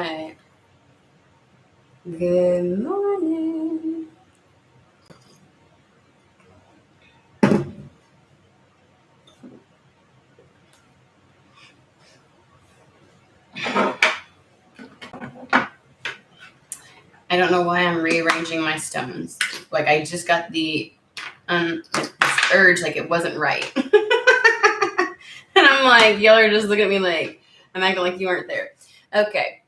right. Good morning. I don't know why I'm rearranging my stones. Like I just got the this urge, like it wasn't right. And I'm like, y'all are just looking at me like I'm acting like you weren't there. Okay.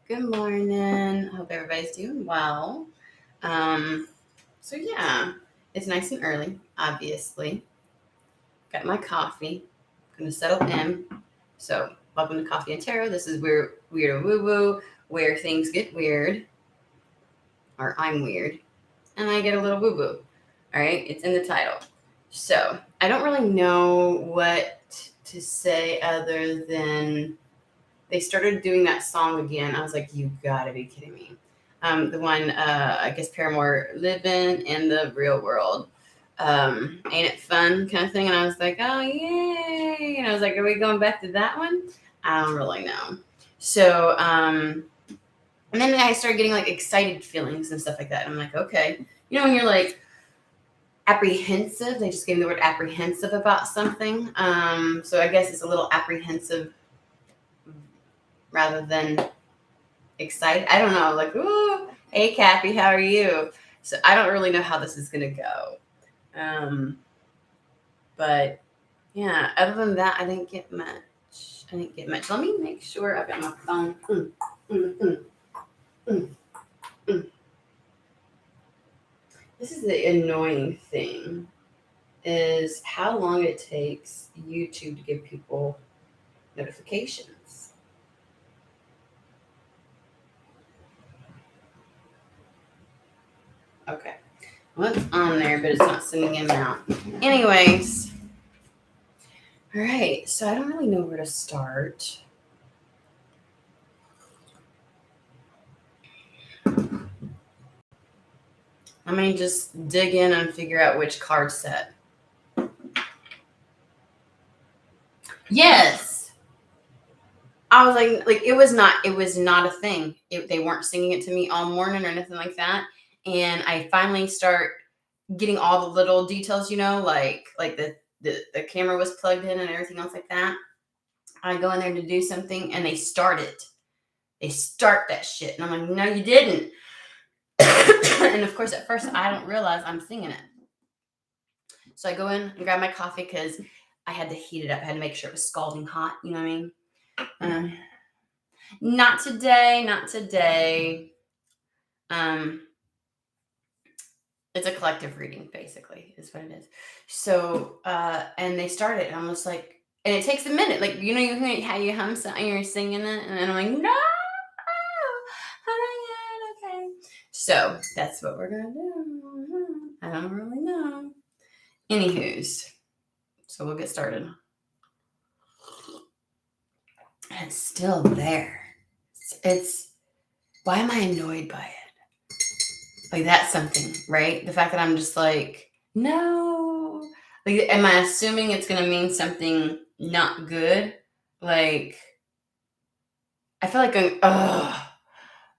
Good morning. Hope everybody's doing well. So yeah, it's nice and early, obviously. Got my coffee. Gonna settle in. So welcome to Coffee and Tarot. This is where weird woo woo, where things get weird. Or I'm weird. And I get a little woo woo. Alright, it's in the title. So I don't really know what to say other than they started doing that song again. I was like, you gotta be kidding me. The one, I guess Paramore, Living in the Real World. Ain't it fun kind of thing? And I was like, oh, yay. And I was like, are we going back to that one? I don't really know. So, and then I started getting like excited feelings and stuff like that. And I'm like, okay. You know, when you're like apprehensive, they just gave me the word apprehensive about something. So I guess it's a little apprehensive rather than excited. I don't know. Like, ooh, hey, Kathy, how are you? So I don't really know how this is going to go. But yeah, other than that, I didn't get much. Let me make sure I've got my phone. This is the annoying thing, is how long it takes YouTube to give people notifications. Okay. Well, it's on there, but it's not sending them out. Anyways. All right. So I don't really know where to start. I mean, just dig in and figure out which card set. Yes. I was like it was not a thing. They weren't singing it to me all morning or nothing like that. And I finally start getting all the little details, you know, like the camera was plugged in and everything else like that. I go in there to do something and they start it. They start that shit. And I'm like, no, you didn't. And of course, at first, I don't realize I'm singing it. So I go in and grab my coffee because I had to heat it up. I had to make sure it was scalding hot. You know what I mean? Not today. It's a collective reading, basically, is what it is. So, and they started, and I'm just like, and it takes a minute. Like, you know, how you hum something, and you're singing it, and then I'm like, no, okay. So that's what we're gonna do. I don't really know. Anywho's, so we'll get started. And it's still there. It's why am I annoyed by it? Like that's something, right? The fact that I'm just like, no. Like, am I assuming it's gonna mean something not good? Like, I feel like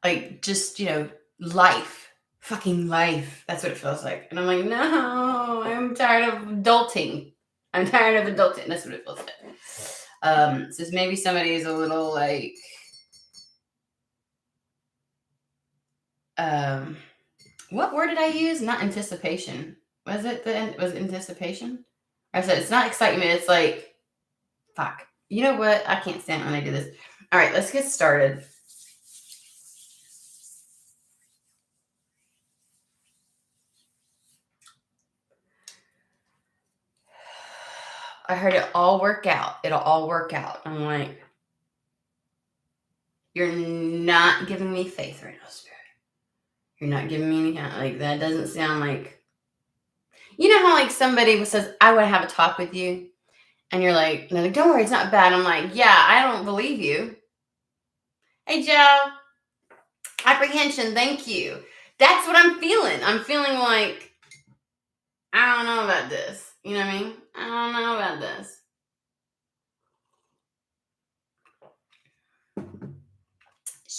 like just, you know, life. Fucking life. That's what it feels like. And I'm like, no, I'm tired of adulting. That's what it feels like. So maybe somebody is a little like, what word did I use? Not anticipation. Was it anticipation? I said it's not excitement. It's like, fuck. You know what? I can't stand it when I do this. All right, let's get started. I heard it all work out. It'll all work out. I'm like, you're not giving me faith right now, Spirit. You're not giving me any kind of, like, that doesn't sound like, you know how like somebody says, I want to have a talk with you. And you're like, no, don't worry, it's not bad. I'm like, yeah, I don't believe you. Hey, Joe. Apprehension, thank you. That's what I'm feeling. I'm feeling like, I don't know about this. You know what I mean? I don't know about this.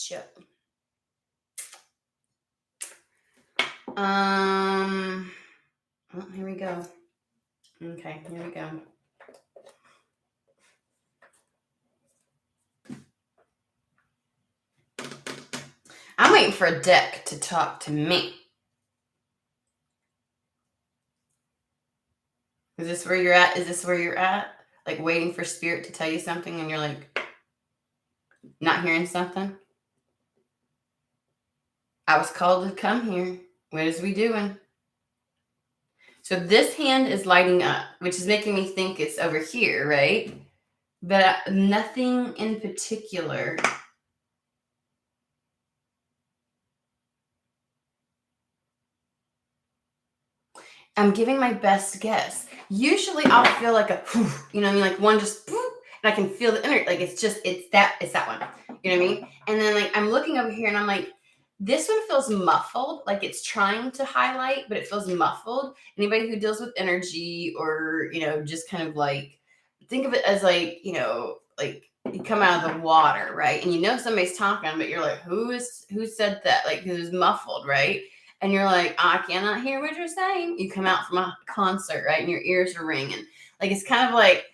show. Well, here we go. Okay, here we go. I'm waiting for a deck to talk to me. Is this where you're at? Is this where you're at? Like waiting for spirit to tell you something and you're like not hearing something? I was called to come here. What is we doing? So this hand is lighting up, which is making me think it's over here, right? But nothing in particular. I'm giving my best guess. Usually I'll feel like a, you know what I mean? Like one just, and I can feel the energy. Like it's that one. You know what I mean? And then like I'm looking over here and I'm like, this one feels muffled. Like it's trying to highlight, but it feels muffled. Anybody who deals with energy or, you know, just kind of like, think of it as like, you know, like you come out of the water, right? And you know somebody's talking, but you're like, who said that? Like, because it's muffled, right? And you're like, I cannot hear what you're saying. You come out from a concert, right? And your ears are ringing. Like, it's kind of like,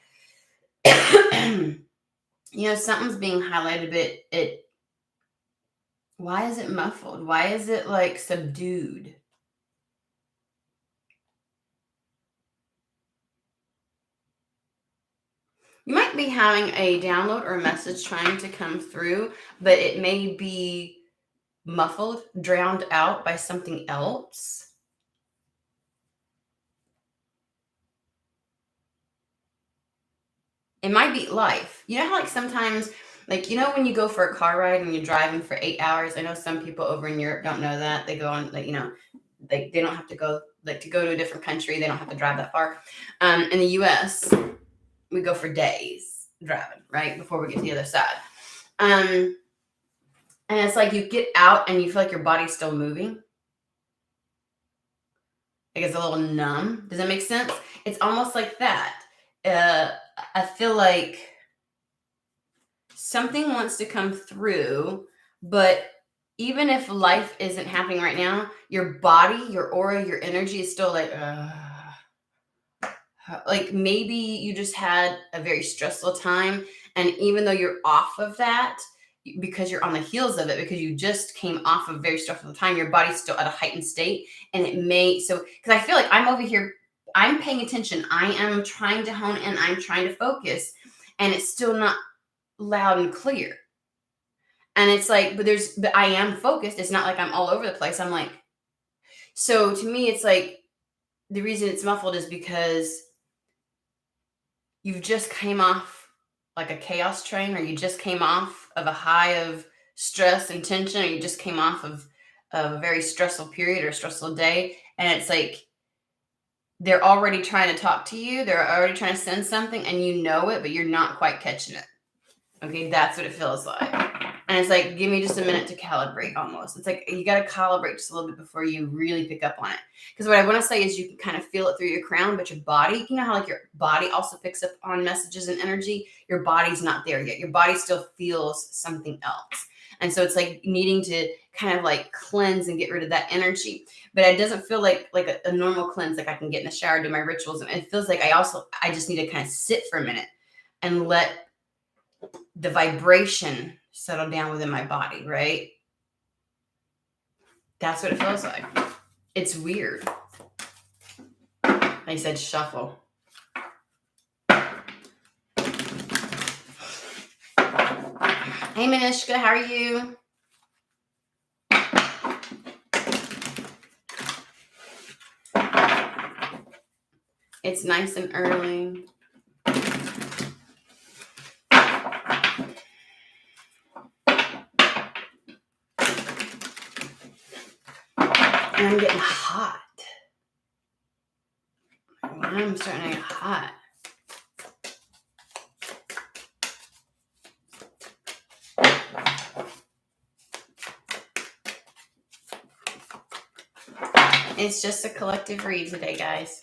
you know, something's being highlighted, but why is it muffled? Why is it like subdued? You might be having a download or a message trying to come through, but it may be muffled, drowned out by something else. It might be life. You know how like sometimes, like, you know, when you go for a car ride and you're driving for 8 hours, I know some people over in Europe don't know that. They go on, like, you know, they don't have to go, like, to go to a different country. They don't have to drive that far. In the US, we go for days driving, right? Before we get to the other side. And it's like you get out and you feel like your body's still moving. Like it's a little numb. Does that make sense? It's almost like that. I feel like something wants to come through, but even if life isn't happening right now, your body, your aura, your energy is still like maybe you just had a very stressful time. And even though you're off of that, because you're on the heels of it, because you just came off of a very stressful time, your body's still at a heightened state. And it may, so, because I feel like I'm over here, I'm paying attention. I am trying to hone in. I'm trying to focus. And it's still not loud and clear. And it's like, but I am focused. It's not like I'm all over the place. I'm like, so to me, it's like the reason it's muffled is because you've just came off like a chaos train, or you just came off of a high of stress and tension, or you just came off of a very stressful period or a stressful day. And it's like, they're already trying to talk to you. They're already trying to send something and you know it, but you're not quite catching it. Okay. That's what it feels like. And it's like, give me just a minute to calibrate almost. It's like, you got to calibrate just a little bit before you really pick up on it. Because what I want to say is you can kind of feel it through your crown, but your body, you know how like your body also picks up on messages and energy? Your body's not there yet. Your body still feels something else. And so it's like needing to kind of like cleanse and get rid of that energy. But it doesn't feel like a normal cleanse, like I can get in the shower, do my rituals. And it feels like I just need to kind of sit for a minute and let the vibration settle down within my body, right? That's what it feels like. It's weird. I said shuffle. Hey, Manishka, how are you? It's nice and early. And I'm getting hot. I'm starting to get hot. It's just a collective read today, guys.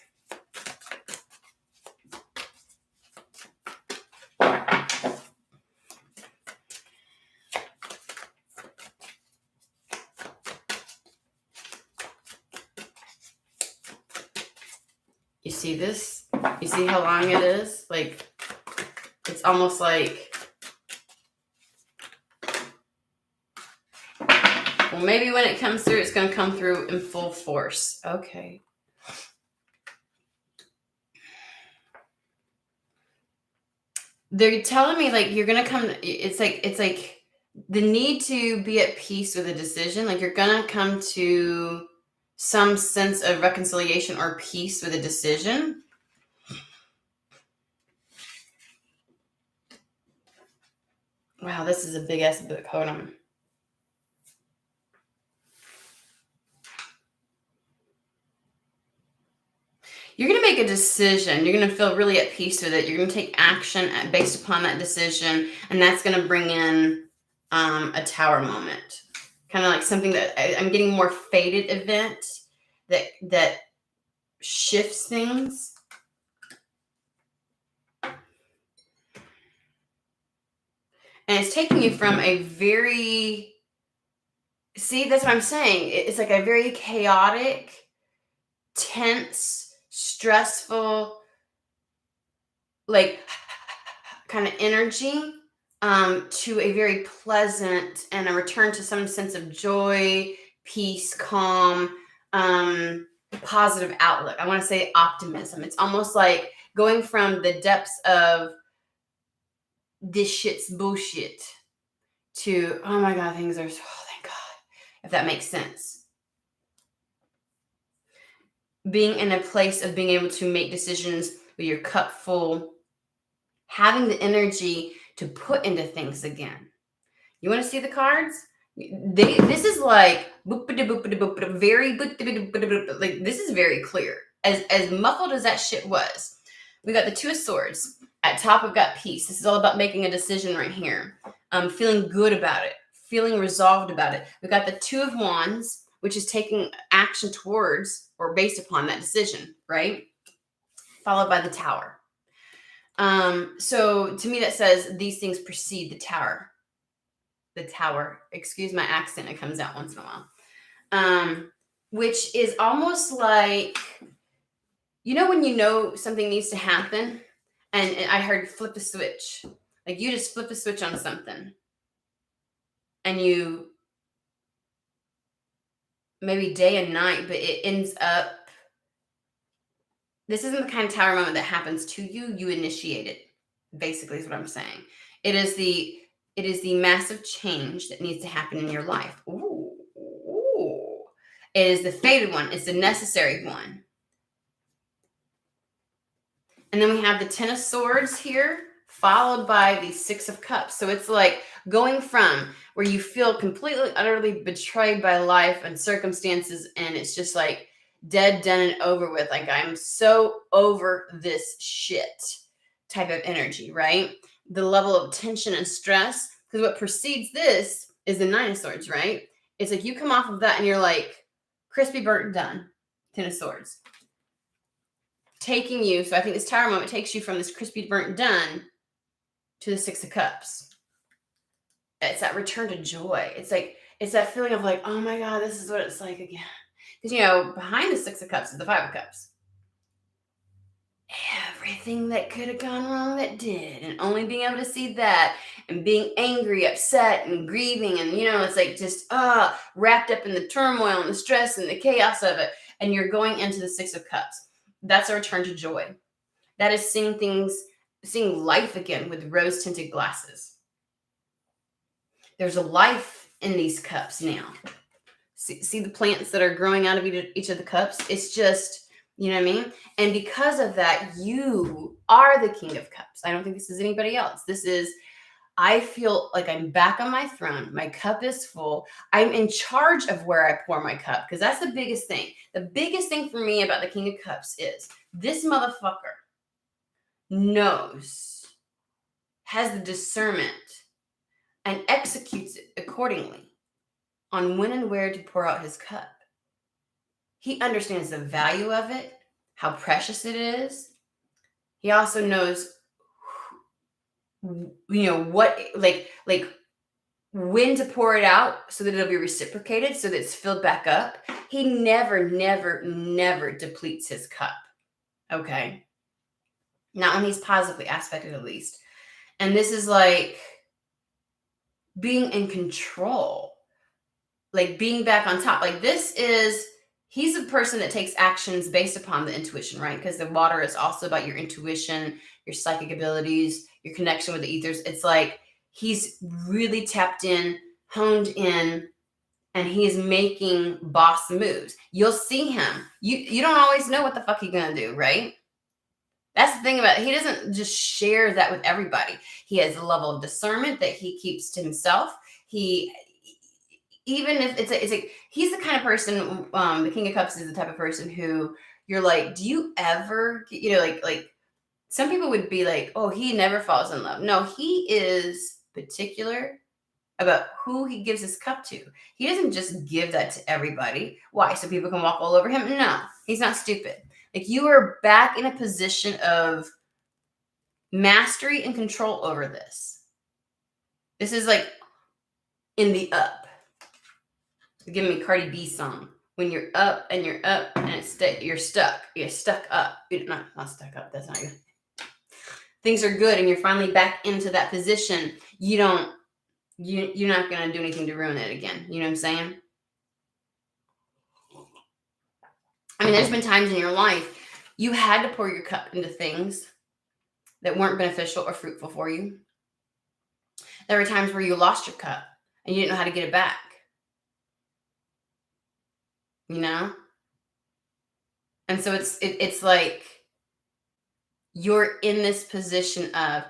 You see this? You see how long it is? Like, it's almost like, well, maybe when it comes through, it's going to come through in full force. Okay. They're telling me like you're going to come, it's like the need to be at peace with a decision. Like you're going to come to some sense of reconciliation or peace with a decision. Wow, this is a big ass book. Hold on. You're going to make a decision. You're going to feel really at peace with it. You're going to take action based upon that decision. And that's going to bring in a tower moment. Kind of like something that I'm getting more fated event that shifts things. And it's taking you from a very, see, that's what I'm saying. It's like a very chaotic, tense, stressful, like kind of energy to a very pleasant and a return to some sense of joy, peace, calm, positive outlook. I want to say optimism. It's almost like going from the depths of this shit's bullshit to, oh my God, things are so, oh, thank God, if that makes sense. Being in a place of being able to make decisions with your cup full, having the energy to put into things again. You want to see the cards? This is like very like this is very clear. As muffled as that shit was, we got the Two of Swords. At top, we've got peace. This is all about making a decision right here. Feeling good about it, feeling resolved about it. We got the Two of Wands, which is taking action towards or based upon that decision, right? Followed by the Tower. So to me, that says these things precede the Tower. The Tower. Excuse my accent. It comes out once in a while. Which is almost like, you know, when you know something needs to happen, and I heard flip a switch. Like you just flip a switch on something, and you maybe day and night, but it ends up. This isn't the kind of Tower moment that happens to you. You initiate it. Basically, is what I'm saying. It is the massive change that needs to happen in your life. Ooh. It is the fated one. It's the necessary one. And then we have the Ten of Swords here, followed by the Six of Cups. So it's like going from where you feel completely, utterly betrayed by life and circumstances, and it's just like dead, done, and over with. Like, I'm so over this shit type of energy, right? The level of tension and stress, because what precedes this is the Nine of Swords, right? It's like you come off of that and you're like, crispy, burnt, done. Ten of Swords. Taking you, so I think this Tower moment takes you from this crispy, burnt, done to the Six of Cups. It's that return to joy. It's like, it's that feeling of like, oh my God, this is what it's like again. Because, you know, behind the Six of Cups is the Five of Cups. Everything that could have gone wrong that did, and only being able to see that and being angry, upset, and grieving, and, you know, it's like just wrapped up in the turmoil and the stress and the chaos of it, and you're going into the Six of Cups. That's a return to joy. That is seeing life again with rose-tinted glasses. There's a life in these cups now. See the plants that are growing out of each of the cups? It's just, you know what I mean? And because of that, you are the King of Cups. I don't think this is anybody else. This is, I feel like I'm back on my throne. My cup is full. I'm in charge of where I pour my cup, because that's the biggest thing. The biggest thing for me about the King of Cups is this motherfucker knows, has the discernment, and executes it accordingly on when and where to pour out his cup. He understands the value of it, how precious it is. He also knows, you know, what, like when to pour it out so that it'll be reciprocated, so that it's filled back up. He never depletes his cup. Okay. Not when he's positively aspected, at least. And this is like being in control, like being back on top. Like he's a person that takes actions based upon the intuition, right? Because the water is also about your intuition, your psychic abilities, your connection with the ethers. It's like he's really tapped in, honed in, and he is making boss moves. You'll see him. You don't always know what the fuck he's gonna do, right? That's the thing about it. He doesn't just share that with everybody. He has a level of discernment that he keeps to himself. He, even if he's the kind of person, the King of Cups is the type of person who you're like, do you ever, like some people would be like, oh, he never falls in love. No, he is particular about who he gives his cup to. He doesn't just give that to everybody. Why? So people can walk all over him? No, he's not stupid. Like, you are back in a position of mastery and control over this. This is like in the up. Give me Cardi B song. When you're up and you're stuck. You're stuck up. You're not stuck up. That's not good. Things are good and you're finally back into that position. You're not going to do anything to ruin it again. You know what I'm saying? I mean, there's been times in your life you had to pour your cup into things that weren't beneficial or fruitful for you. There were times where you lost your cup and you didn't know how to get it back. You know? And so it's like you're in this position of,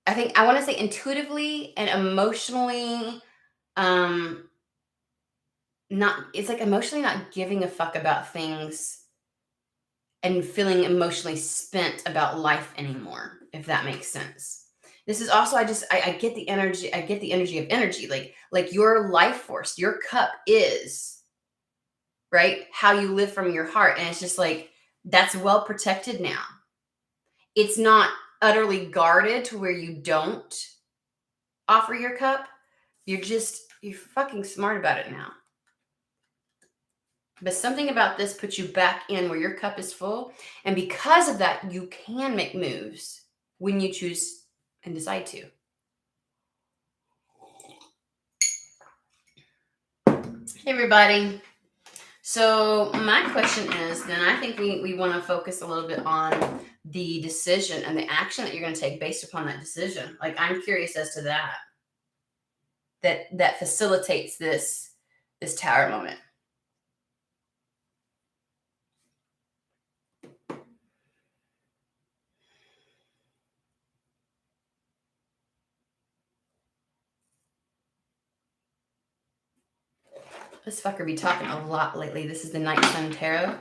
I want to say intuitively and emotionally, emotionally not giving a fuck about things and feeling emotionally spent about life anymore, if that makes sense. This is also, I get the energy. I get the energy of energy, like your life force, your cup is, right, how you live from your heart. And it's just like, that's well protected now. It's not utterly guarded to where you don't offer your cup. You're fucking smart about it now. But something about this puts you back in where your cup is full. And because of that, you can make moves when you choose and decide to. Hey, everybody. So my question is, then I think we want to focus a little bit on the decision and the action that you're going to take based upon that decision. Like, I'm curious as to that facilitates this tower moment. This fucker be talking a lot lately. This is the Night Sun Tarot.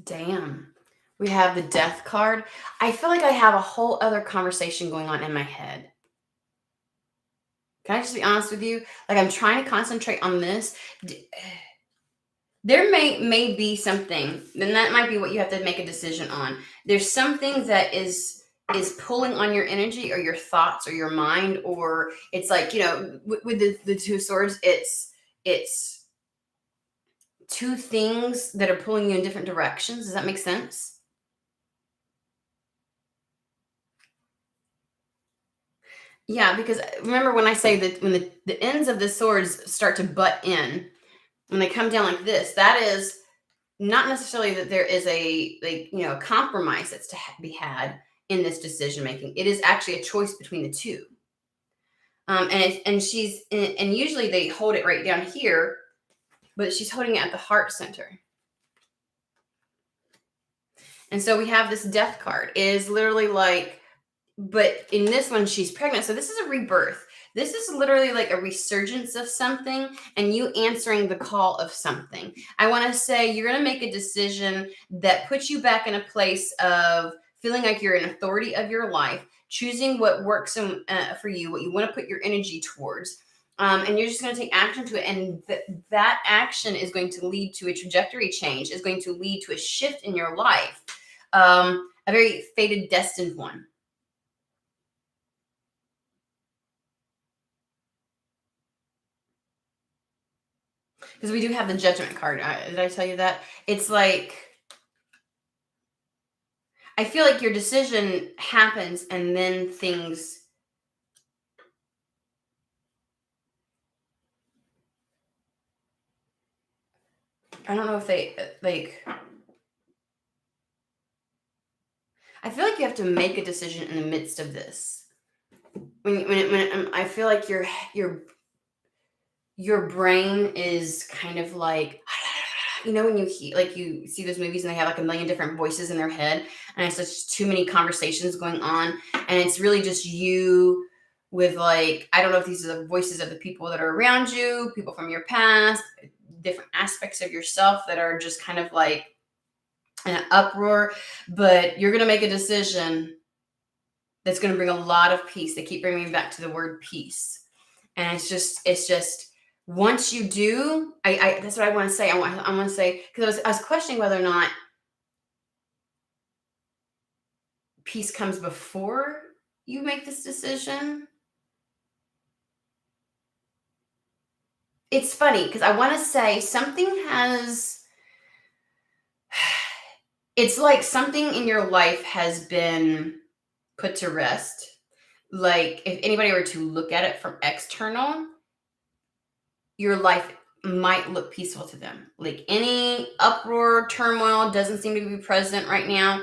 Damn. We have the Death card. I feel like I have a whole other conversation going on in my head. Can I just be honest with you? Like, I'm trying to concentrate on this. There may be something, and that might be what you have to make a decision on. There's something that is pulling on your energy or your thoughts or your mind, or it's like, with the Two Swords, it's two things that are pulling you in different directions. Does that make sense? Yeah, because remember when I say that when the ends of the swords start to butt in, when they come down like this, that is not necessarily that there is a compromise that's to be had in this decision making. It is actually a choice between the two. And usually they hold it right down here, but she's holding it at the heart center. And so we have this Death card. It is literally like But in this one, she's pregnant. So this is a rebirth. This is literally like a resurgence of something and you answering the call of something. I want to say you're going to make a decision that puts you back in a place of feeling like you're in authority of your life, choosing what works for you, what you want to put your energy towards. And you're just going to take action to it. And that action is going to lead to a trajectory change, is going to lead to a shift in your life, a very fated, destined one. Because we do have the judgment card. Did I tell you that? It's like, I feel like your decision happens and then things. I don't know if they, like, I feel like you have to make a decision in the midst of this. I feel like your brain is kind of like, you know, when you see those movies and they have like a million different voices in their head and it's just too many conversations going on and it's really just you with like, I don't know if these are the voices of the people that are around you, people from your past, different aspects of yourself that are just kind of like in an uproar, but you're going to make a decision that's going to bring a lot of peace. They keep bringing me back to the word peace. And it's just, once you do, I that's what I want to say. I want to say, because I was questioning whether or not peace comes before you make this decision. It's funny because I want to say it's like something in your life has been put to rest. Like if anybody were to look at it from external, your life might look peaceful to them. Like any uproar, turmoil doesn't seem to be present right now,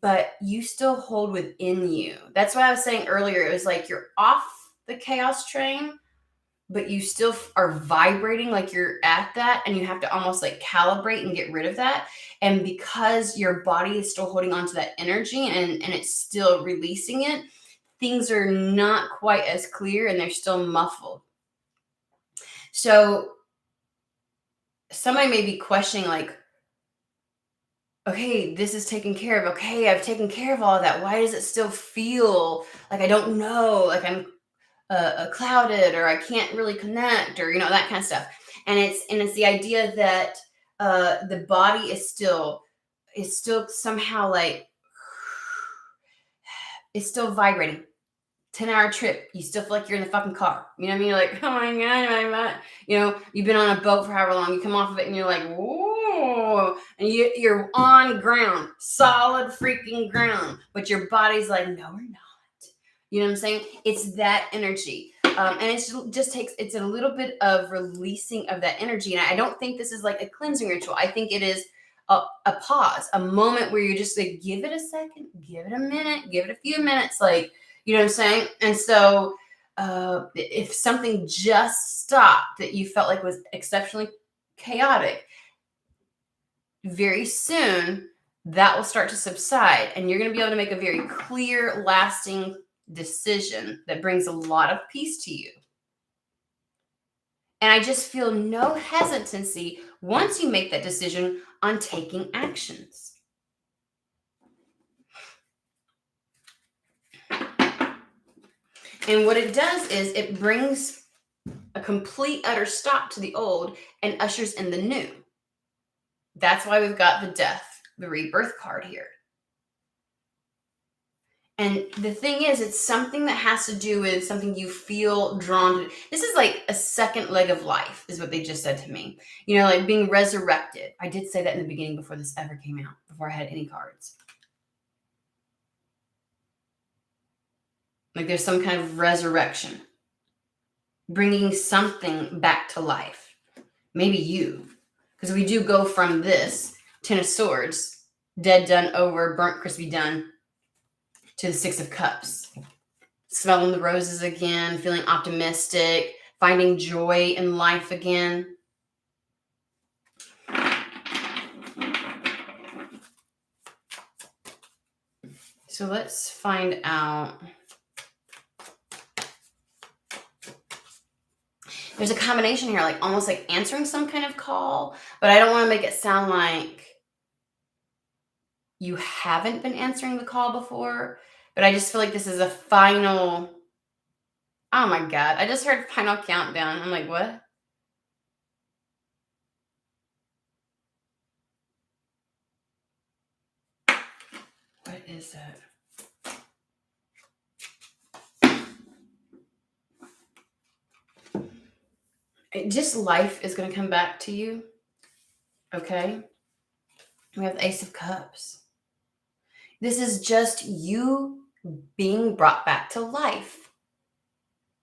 but you still hold within you. That's what I was saying earlier. It was like you're off the chaos train, but you still are vibrating like you're at that, and you have to almost like calibrate and get rid of that. And because your body is still holding on to that energy and it's still releasing it, things are not quite as clear and they're still muffled. So somebody may be questioning like, okay, this is taken care of. Okay, I've taken care of all of that. Why does it still feel like I don't know, like I'm clouded or I can't really connect or, you know, that kind of stuff. And it's the idea that the body is still somehow like, it's still vibrating. 10-hour trip, you still feel like you're in the fucking car. You know what I mean? You're like, oh my God, I'm not, you know, you've been on a boat for however long, you come off of it and you're like, whoa, and you're on ground, solid freaking ground, but your body's like, no, we're not. You know what I'm saying? It's that energy. And it's a little bit of releasing of that energy. And I don't think this is like a cleansing ritual. I think it is a pause, a moment where you're just like, give it a second, give it a minute, give it a few minutes, like, you know what I'm saying? And so if something just stopped that you felt like was exceptionally chaotic, very soon that will start to subside and you're going to be able to make a very clear, lasting decision that brings a lot of peace to you. And I just feel no hesitancy once you make that decision on taking actions. And what it does is it brings a complete utter stop to the old and ushers in the new. That's why we've got the death, the rebirth card here. And the thing is, it's something that has to do with something you feel drawn to. This is like a second leg of life, is what they just said to me. You know, like being resurrected. I did say that in the beginning before this ever came out, before I had any cards. Like there's some kind of resurrection, bringing something back to life. Maybe you, because we do go from this 10 of Swords, dead, done, over, burnt, crispy, done, to the 6 of Cups. Smelling the roses again, feeling optimistic, finding joy in life again. So let's find out. There's a combination here, like almost like answering some kind of call, but I don't want to make it sound like you haven't been answering the call before. But I just feel like this is a final. Oh my God. I just heard final countdown. I'm like, what? What is that? Just life is going to come back to you. Okay. We have the Ace of Cups. This is just you being brought back to life.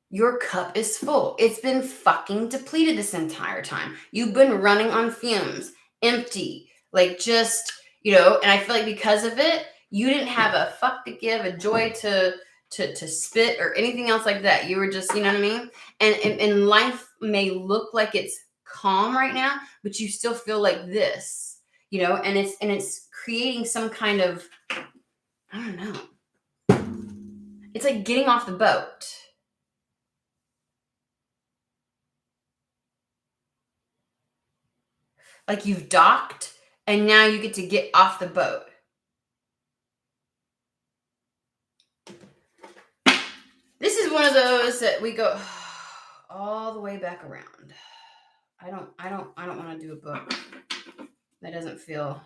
Your cup is full. It's been fucking depleted this entire time. You've been running on fumes, empty, like just, and I feel like because of it, you didn't have a fuck to give, a joy to spit or anything else like that. You were just, you know what I mean? And life may look like it's calm right now, but you still feel like this, and it's creating some kind of, I don't know. It's like getting off the boat. Like you've docked and now you get to get off the boat. This is one of those that we go all the way back around. I don't want to do a book. That doesn't feel.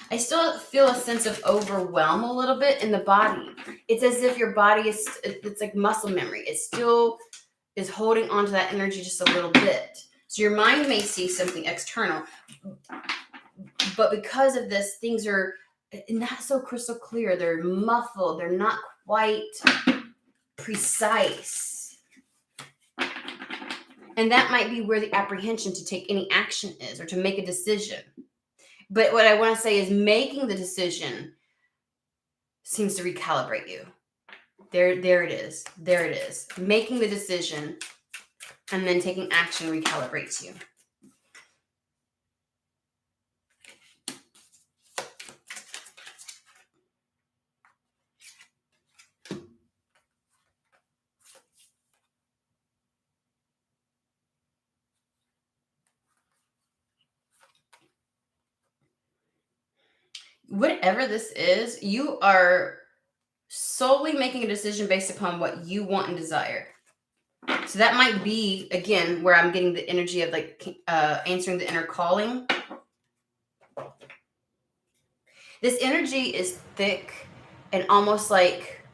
I still feel a sense of overwhelm a little bit in the body. It's as if your body it's like muscle memory. It still is holding on to that energy just a little bit. So your mind may see something external, but because of this, things are not so crystal clear. They're muffled. They're not quite precise. And that might be where the apprehension to take any action is, or to make a decision. But what I want to say is making the decision seems to recalibrate you. There it is. There it is. Making the decision and then taking action recalibrates you. Whatever this is, you are solely making a decision based upon what you want and desire. So that might be, again, where I'm getting the energy of like answering the inner calling. This energy is thick and almost like,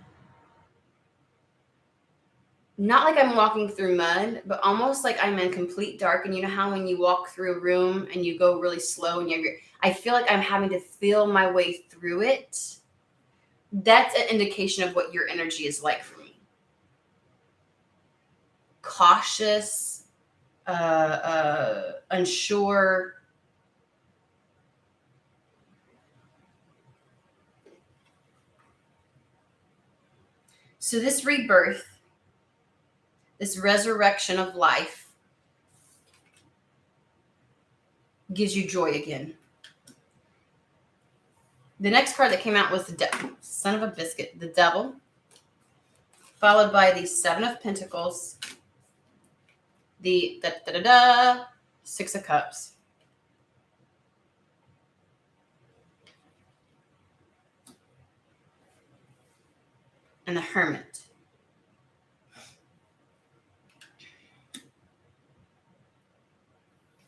not like I'm walking through mud, but almost like I'm in complete dark. And you know how when you walk through a room and you go really slow and I feel like I'm having to feel my way through it. That's an indication of what your energy is like for me. Cautious, unsure. So this rebirth, this resurrection of life gives you joy again. The next card that came out was the devil, son of a biscuit, the devil, followed by the Seven of Pentacles, the Six of Cups, and the Hermit.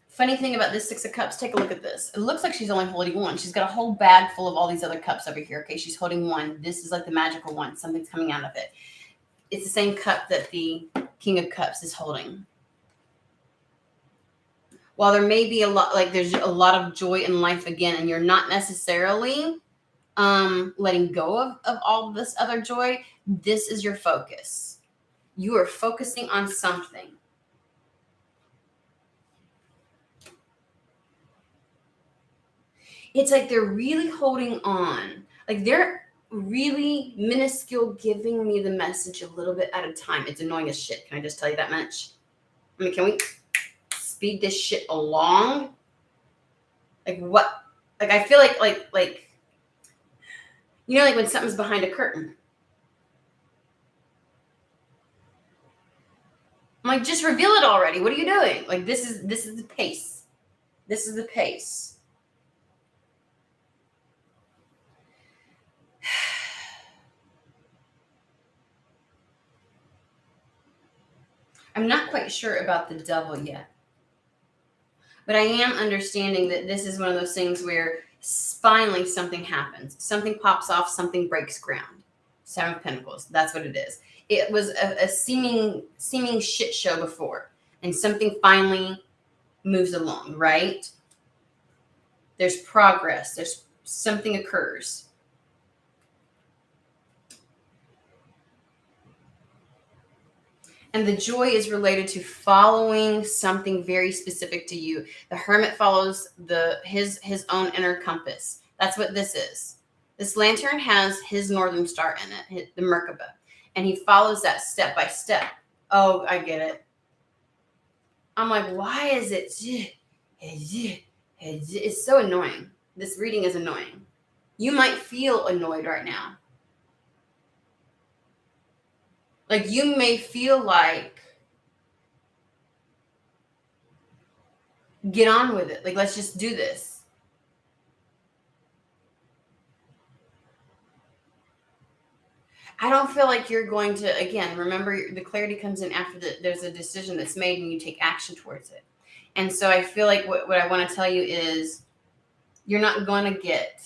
Funny thing about this Six of Cups, take a look at this. It looks like she's only holding one. She's got a whole bag full of all these other cups over here. Okay, she's holding one. This is like the magical one. Something's coming out of it. It's the same cup that the King of Cups is holding. While there may be there's a lot of joy in life again, and you're not necessarily letting go of all of this other joy, this is your focus. You are focusing on something. It's like they're really holding on. Like they're really minuscule giving me the message a little bit at a time. It's annoying as shit. Can I just tell you that much? I mean, can we speed this shit along? Like what? Like I feel like You know, like when something's behind a curtain. I'm like, just reveal it already. What are you doing? Like, this is the pace. This is the pace. I'm not quite sure about the devil yet. But I am understanding that this is one of those things where finally something happens. Something pops off, something breaks ground. Seven of Pentacles. That's what it is. It was a seeming shit show before. And something finally moves along, right? There's progress. There's something occurs. And the joy is related to following something very specific to you. The Hermit follows his own inner compass. That's what this is. This lantern has his northern star in it, the Merkaba. And he follows that step by step. Oh, I get it. I'm like, why is it? It's so annoying. This reading is annoying. You might feel annoyed right now. Like, you may feel like, get on with it. Like, let's just do this. I don't feel like you're going to, again, remember, the clarity comes in after there's a decision that's made and you take action towards it. And so I feel like what I want to tell you is you're not going to get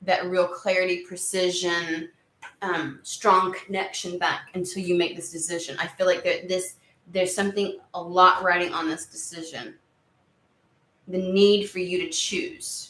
that real clarity, precision, strong connection back until you make this decision. I feel like there's something a lot riding on this decision. The need for you to choose.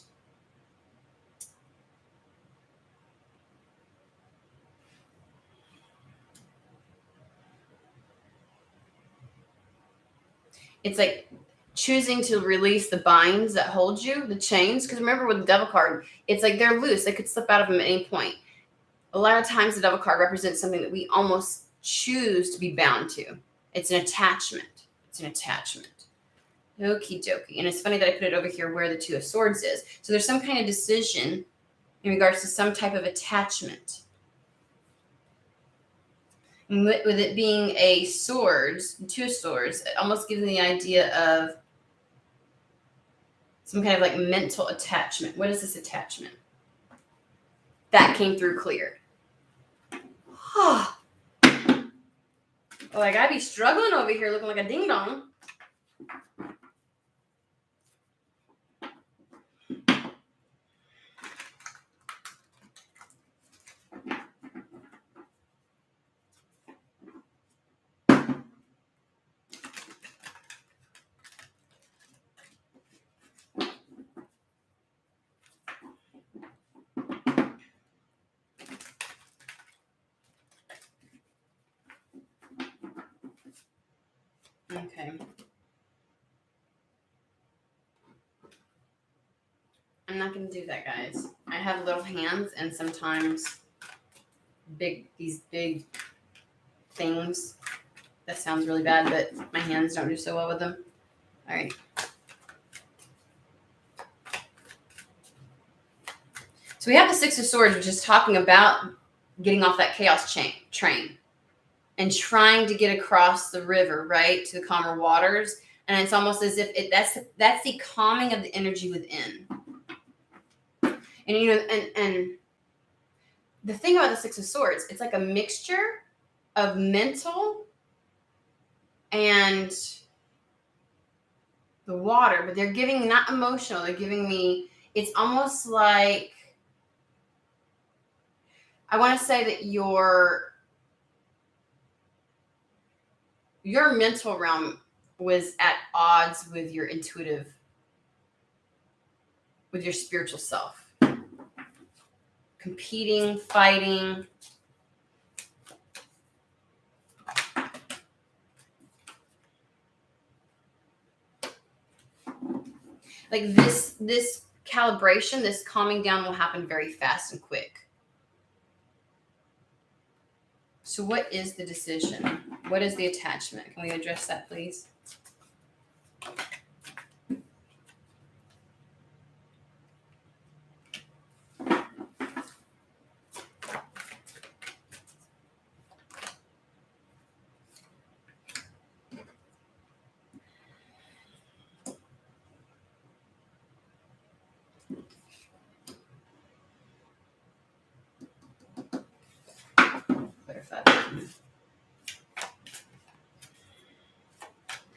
It's like choosing to release the binds that hold you, the chains. Because remember with the Devil card, it's like they're loose. They could slip out of them at any point. A lot of times the Devil card represents something that we almost choose to be bound to. It's an attachment. It's an attachment. Okie dokie. And it's funny that I put it over here where the Two of Swords is. So there's some kind of decision in regards to some type of attachment. And with it being a swords, Two of Swords, it almost gives me the idea of some kind of like mental attachment. What is this attachment? That came through clear. Like, I be struggling over here looking like a ding dong. Okay. I'm not going to do that, guys. I have little hands, and sometimes these big things, that sounds really bad, but my hands don't do so well with them. All right. So we have the Six of Swords, which is talking about getting off that chaos train and trying to get across the river, right, to the calmer waters. And it's almost as if that's the calming of the energy within. And you know, and the thing about the Six of Swords, it's like a mixture of mental and the water, but they're giving not emotional. They're giving me. It's almost like, I want to say that your mental realm was at odds with your intuitive, with your spiritual self. Competing, fighting. Like this calibration, this calming down will happen very fast and quick. So what is the decision? What is the attachment? Can we address that, please?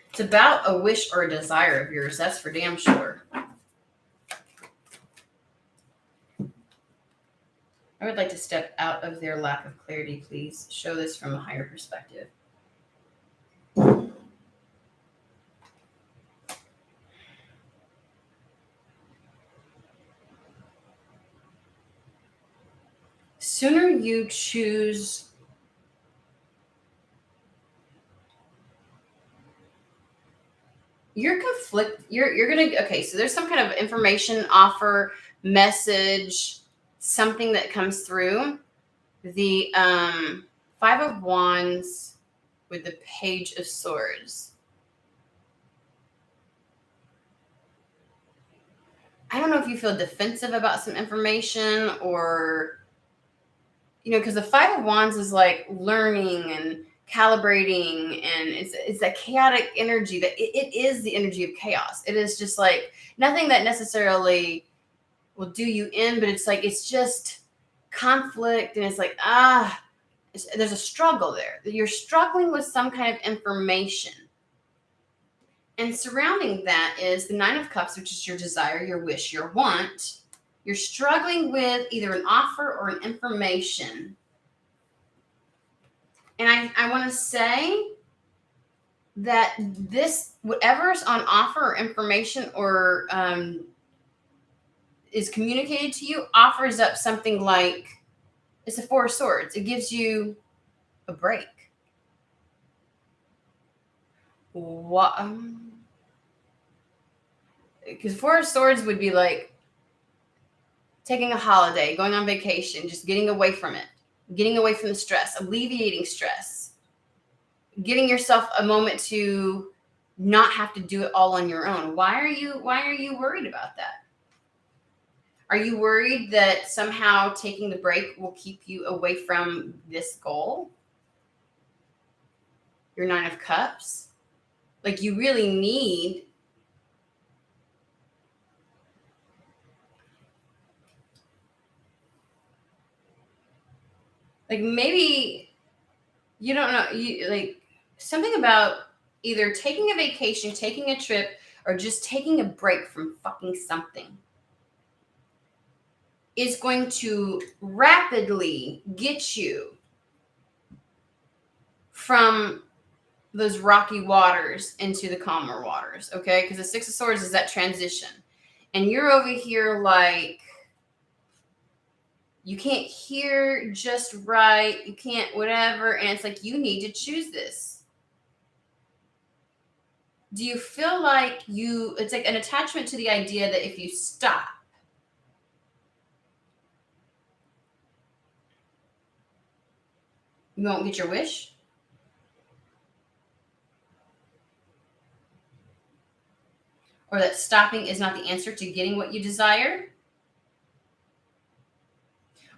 It's about a wish or a desire of yours. That's for damn sure. I would like to step out of their lack of clarity, please. Show this from a higher perspective. Sooner you choose you're gonna okay, so there's some kind of information, offer, message, something that comes through. The Five of Wands with the Page of Swords. I don't know if you feel defensive about some information or, because the Five of Wands is like learning and calibrating, and it's that chaotic energy that it is the energy of chaos. It is just like nothing that necessarily will do you in, but it's like, it's just conflict, and it's like, there's a struggle there. You're struggling with some kind of information. And surrounding that is the Nine of Cups, which is your desire, your wish, your want. You're struggling with either an offer or an information. And I want to say that this, whatever's on offer or information or is communicated to you, offers up something like, it's a Four of Swords. It gives you a break. What? Because Four of Swords would be like taking a holiday, going on vacation, just getting away from it, getting away from the stress, alleviating stress, giving yourself a moment to not have to do it all on your own. Why are you worried about that? Are you worried that somehow taking the break will keep you away from this goal? Your Nine of Cups. Like, you really need like, maybe you don't know, you like something about either taking a vacation, taking a trip, or just taking a break from fucking something is going to rapidly get you from those rocky waters into the calmer waters, okay? Because the Six of Swords is that transition. And you're over here like, you can't hear just right, you can't whatever, and it's like, you need to choose this. Do you feel like it's like an attachment to the idea that if you stop, you won't get your wish? Or that stopping is not the answer to getting what you desire?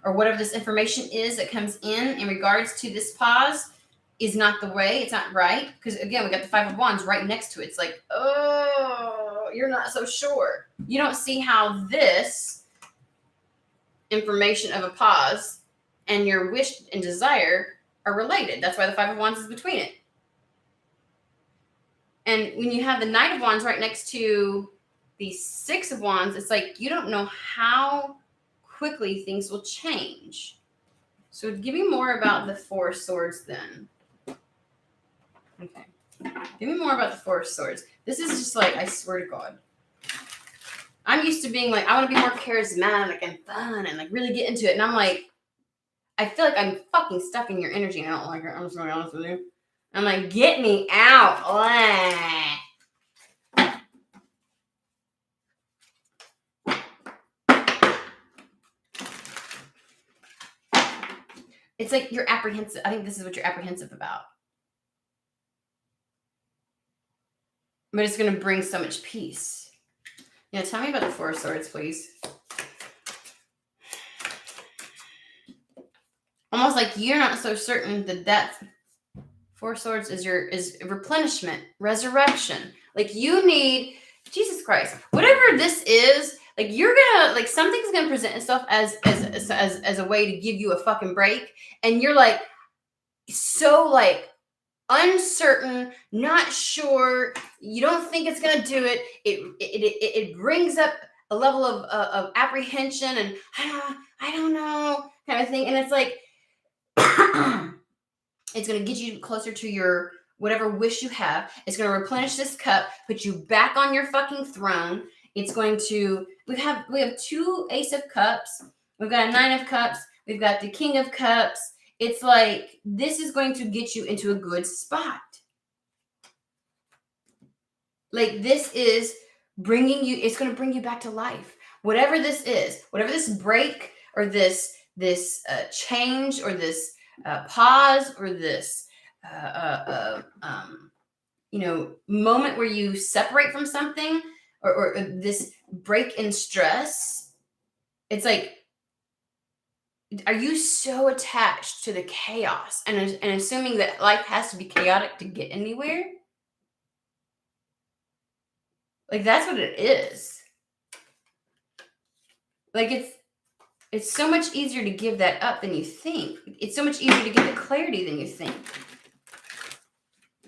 Or whatever this information is that comes in regards to this pause is not the way, it's not right. Because again, we got the Five of Wands right next to it. It's like, oh, you're not so sure. You don't see how this information of a pause and your wish and desire are related. That's why the Five of Wands is between it. And when you have the Knight of Wands right next to the Six of Wands, it's like, you don't know how quickly things will change. So give me more about the Four of Swords then. Okay. Give me more about the Four of Swords. This is just like, I swear to God. I'm used to being like, I want to be more charismatic and fun and like really get into it. And I'm like, I feel like I'm fucking stuck in your energy and I don't like it. I'm just going to be honest with you. I'm like, get me out. It's like you're apprehensive. I think this is what you're apprehensive about. But it's going to bring so much peace. Yeah, tell me about the Four of Swords, please. Almost like you're not so certain that Four of Swords is replenishment, resurrection. Like, you need, Jesus Christ, whatever this is, like, you're gonna, like, something's gonna present itself as a way to give you a fucking break, and you're like, so like uncertain, not sure, you don't think it's going to do it. It brings up a level of apprehension and I don't know kind of thing. And it's like, it's going to get you closer to your whatever wish you have. It's going to replenish this cup, put you back on your fucking throne. It's going to, we have 2 Ace of Cups. We've got a 9 of Cups. We've got the King of Cups. It's like, this is going to get you into a good spot. Like, this is bringing you, it's going to bring you back to life. Whatever this is, whatever this break or this change or this pause or this, moment where you separate from something or this break in stress, it's like, are you so attached to the chaos and assuming that life has to be chaotic to get anywhere? Like, that's what it is. Like, it's so much easier to give that up than you think. It's so much easier to get the clarity than you think.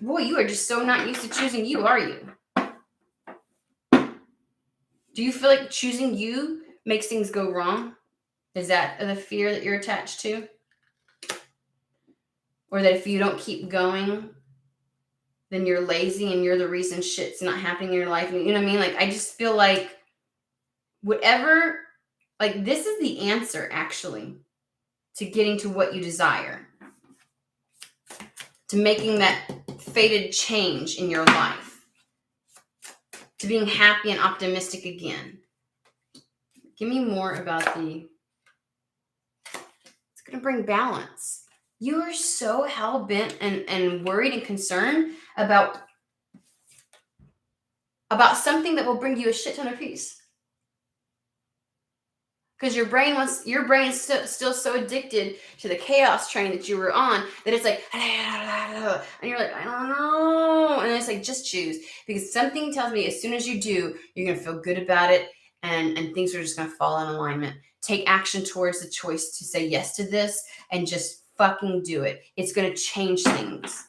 Boy, you are just so not used to choosing you, are you? Do you feel like choosing you makes things go wrong? Is that the fear that you're attached to? Or that if you don't keep going, then you're lazy and you're the reason shit's not happening in your life? You know what I mean? Like, I just feel like whatever, like, this is the answer, actually, to getting to what you desire. To making that fated change in your life. To being happy and optimistic again. Give me more about it's going to bring balance. You are so hell-bent and worried and concerned about something that will bring you a shit ton of peace. Because your brain is still so addicted to the chaos train that you were on that it's like, and you're like, I don't know. And it's like, just choose. Because something tells me as soon as you do, you're going to feel good about it and things are just going to fall in alignment. Take action towards the choice to say yes to this and just fucking do it. It's going to change things.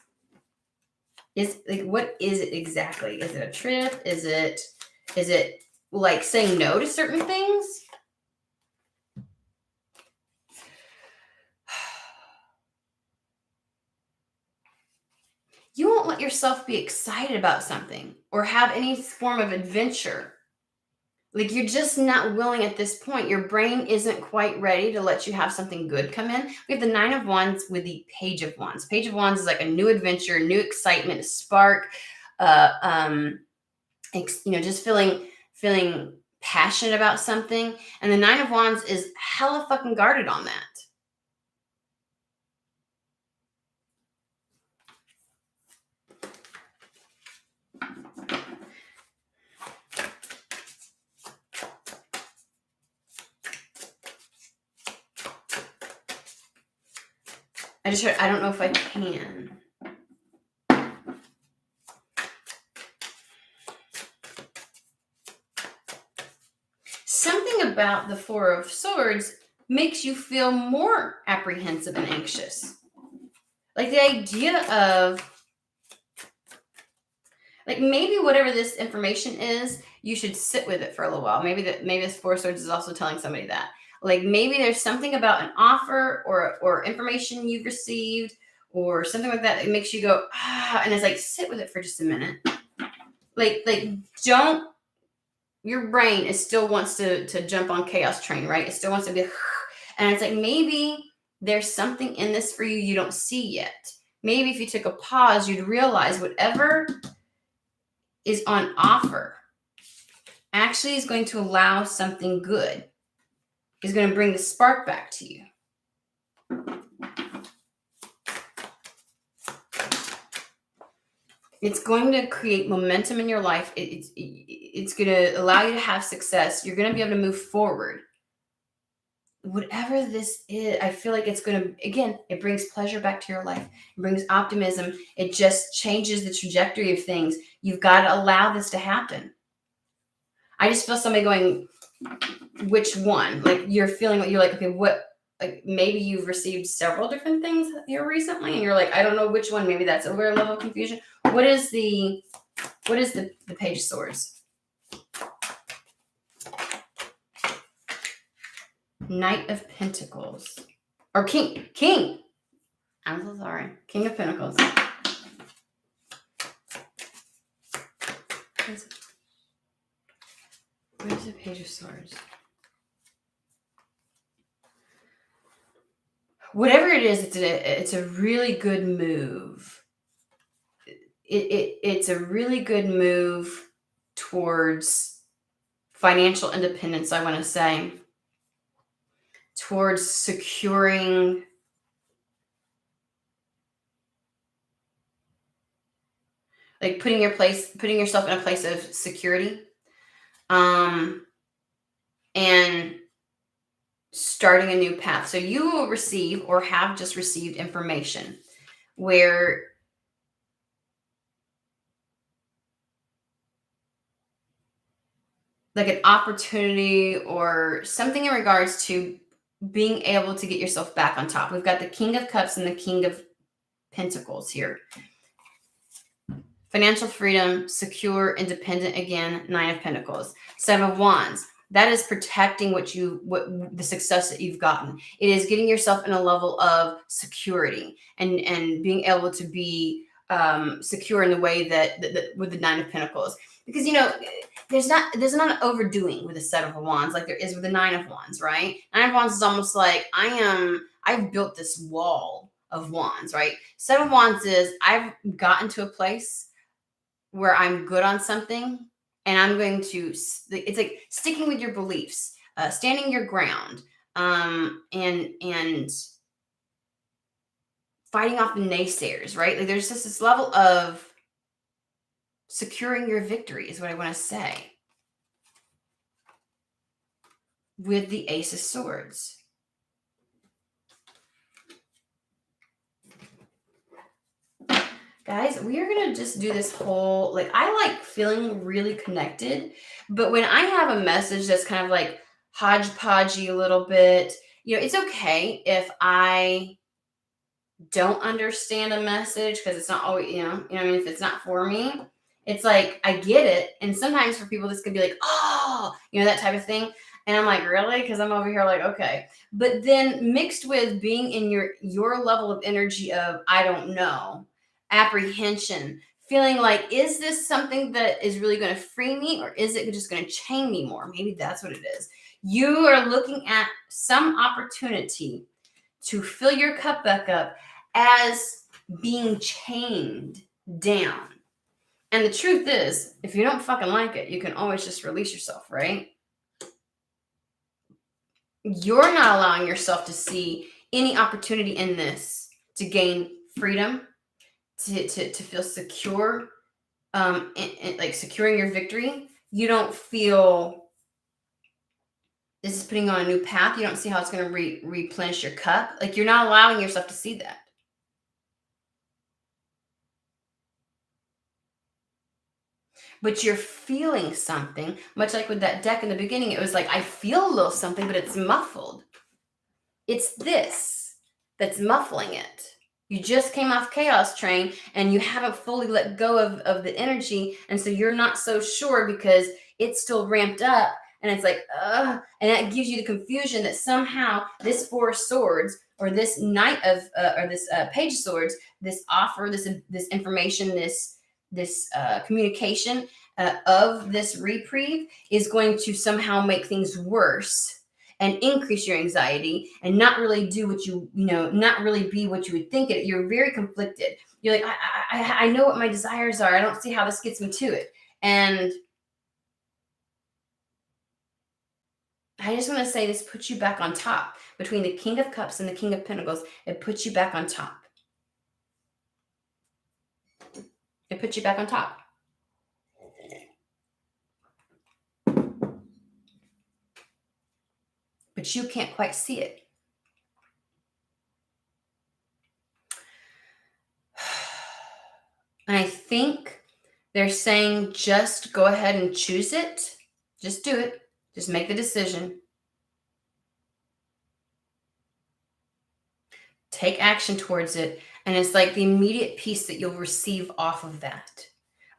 What is it exactly? Is it a trip? Is it like saying no to certain things? You won't let yourself be excited about something or have any form of adventure. Like, you're just not willing at this point. Your brain isn't quite ready to let you have something good come in. We have the 9 of Wands with the Page of Wands. Page of Wands is like a new adventure, new excitement, a spark, just feeling passionate about something. And the 9 of Wands is hella fucking guarded on that. I don't know if I can. Something about the 4 of Swords makes you feel more apprehensive and anxious. Like, the idea of, like, maybe whatever this information is, you should sit with it for a little while. Maybe this 4 of Swords is also telling somebody that. Like, maybe there's something about an offer or information you've received or something like that makes you go, and it's like, sit with it for just a minute. Like don't, your brain still wants to jump on chaos train, right? It still wants to be, and it's like, maybe there's something in this for you you don't see yet. Maybe if you took a pause, you'd realize whatever is on offer actually is going to allow something good. Is going to bring the spark back to you. It's going to create momentum in your life. It's going to allow you to have success. You're going to be able to move forward. Whatever this is, I feel like it's going to, again, it brings pleasure back to your life. It brings optimism. It just changes the trajectory of things. You've got to allow this to happen. I just feel somebody going, which one? Like, you're feeling what you're like, okay, what, like maybe you've received several different things here recently and you're like, I don't know which one. Maybe that's a lower level of confusion. What is the Page of Swords? Knight of Pentacles. Or King. I'm so sorry. King of Pentacles. Where's the Page of Swords? Whatever it is, it's a really good move. It's a really good move towards financial independence, I want to say. Towards securing like putting yourself in a place of security. And starting a new path. So you will receive or have just received information where like an opportunity or something in regards to being able to get yourself back on top. We've got the King of Cups and the King of Pentacles here. Financial freedom, secure, independent again, Nine of Pentacles. Seven of Wands. That is protecting what the success that you've gotten. It is getting yourself in a level of security and being able to be secure in the way that with the Nine of Pentacles. Because, there's not an overdoing with a Seven of Wands like there is with the Nine of Wands, right? Nine of Wands is almost like I've built this wall of wands, right? Seven of Wands is I've gotten to a place where I'm good on something and I'm going to, it's like sticking with your beliefs, standing your ground, and fighting off the naysayers, right? Like there's just this level of securing your victory is what I want to say with the Ace of Swords. Guys, we are going to just do this whole, like, I like feeling really connected, but when I have a message that's kind of like hodgepodgey a little bit, it's okay if I don't understand a message because it's not always, if it's not for me, it's like, I get it. And sometimes for people, this could be like, oh, that type of thing. And I'm like, really? Because I'm over here like, okay. But then mixed with being in your level of energy of, I don't know, apprehension, feeling like, is this something that is really going to free me or is it just going to chain me more? Maybe that's what it is. You are looking at some opportunity to fill your cup back up as being chained down. And the truth is, if you don't fucking like it, you can always just release yourself, right? You're not allowing yourself to see any opportunity in this to gain freedom, to feel secure, and like securing your victory. You don't feel this is putting on a new path. You don't see how it's going to replenish your cup. Like you're not allowing yourself to see that. But you're feeling something, much like with that deck in the beginning. It was like, I feel a little something, but it's muffled. It's this that's muffling it. You just came off Chaos Train and you haven't fully let go of the energy. And so you're not so sure because it's still ramped up and it's like, and that gives you the confusion that somehow this Four of Swords or this Knight of, or this Page of Swords, this offer, this information, this communication of this reprieve is going to somehow make things worse and increase your anxiety and not really do what not really be what you would think it. You're very conflicted. You're like, I know what my desires are. I don't see how this gets me to it. And I just want to say this puts you back on top. Between the King of Cups and the King of Pentacles, it puts you back on top. It puts you back on top. But you can't quite see it. And I think they're saying just go ahead and choose it. Just do it. Just make the decision. take action towards it. And it's like the immediate peace that you'll receive off of that.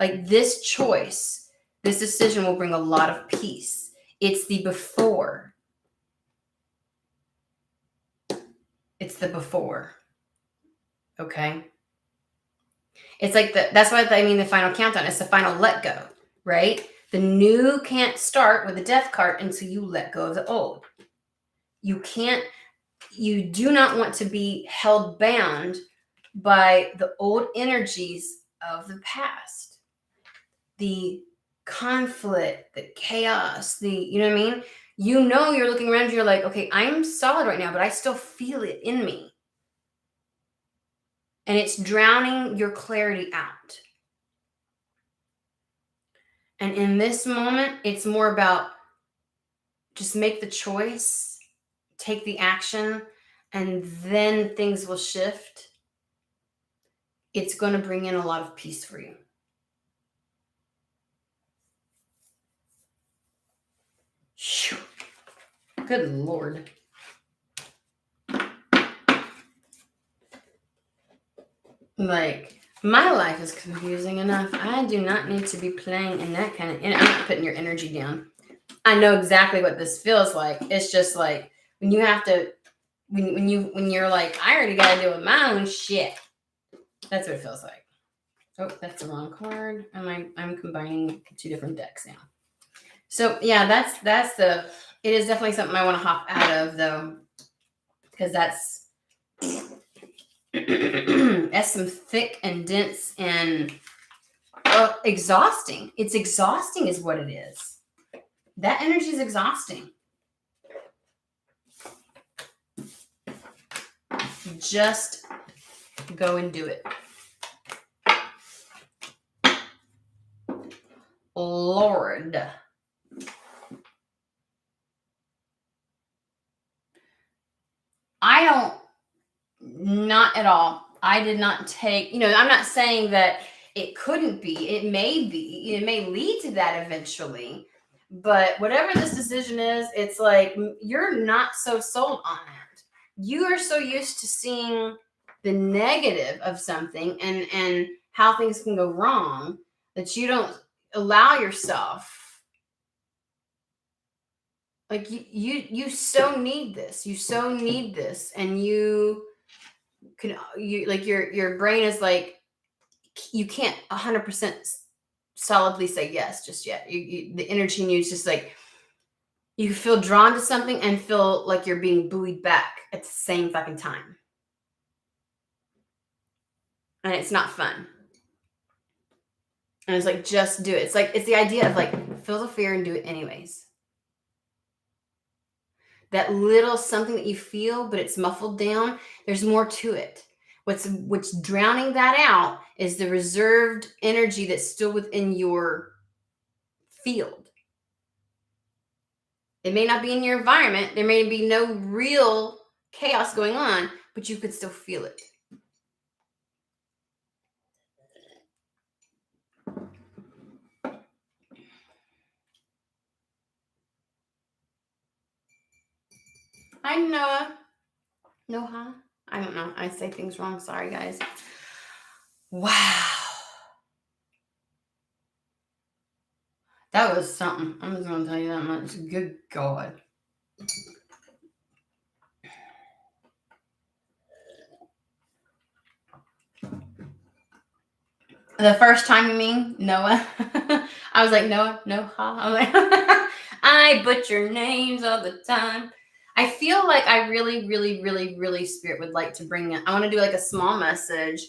Like this choice, this decision will bring a lot of peace. It's the before. It's the before. Okay. It's like that's what I mean, the final countdown. It's the final let go, right? The new can't start with the death card until you let go of the old. You do not want to be held bound by the old energies of the past, the conflict, the chaos, you know what I mean? You're looking around, you're like, okay, I'm solid right now, but I still feel it in me. And it's drowning your clarity out. And in this moment, it's more about just make the choice, take the action, and then things will shift. It's going to bring in a lot of peace for you. Whew. Good Lord. Like, my life is confusing enough. I do not need to be playing in that kind of... I'm not putting your energy down. I know exactly what this feels like. It's just like when you have to... When you're like, I already got to deal with my own shit. That's what it feels like. Oh, that's the wrong card. I'm combining two different decks now. So yeah, that's it is definitely something I want to hop out of though, because that's some thick and dense and exhausting. It's exhausting is what it is. That energy is exhausting. Just go and do it. Lord. Not at all. I did not take, I'm not saying that it couldn't be. It may be. It may lead to that eventually. But whatever this decision is, it's like you're not so sold on it. You are so used to seeing the negative of something and how things can go wrong that you don't allow yourself. Like you so need this. You so need this, and your brain is like, you can't 100% solidly say yes just yet. The energy in you is just like, you feel drawn to something and feel like you're being buoyed back at the same fucking time. And it's not fun. And it's like, just do it. It's the idea of like, feel the fear and do it anyways. That little something that you feel, but it's muffled down, there's more to it. What's drowning that out is the reserved energy that's still within your field. It may not be in your environment. There may be no real chaos going on, but you could still feel it. Hi, Noah. Noah? I don't know. I say things wrong. Sorry, guys. Wow. That was something. I'm just going to tell you that much. Good God. The first time, you mean, Noah? I was like, Noah, Noah. I was like, I butcher names all the time. I feel like I really, really, really, really, Spirit would like to bring it. I want to do like a small message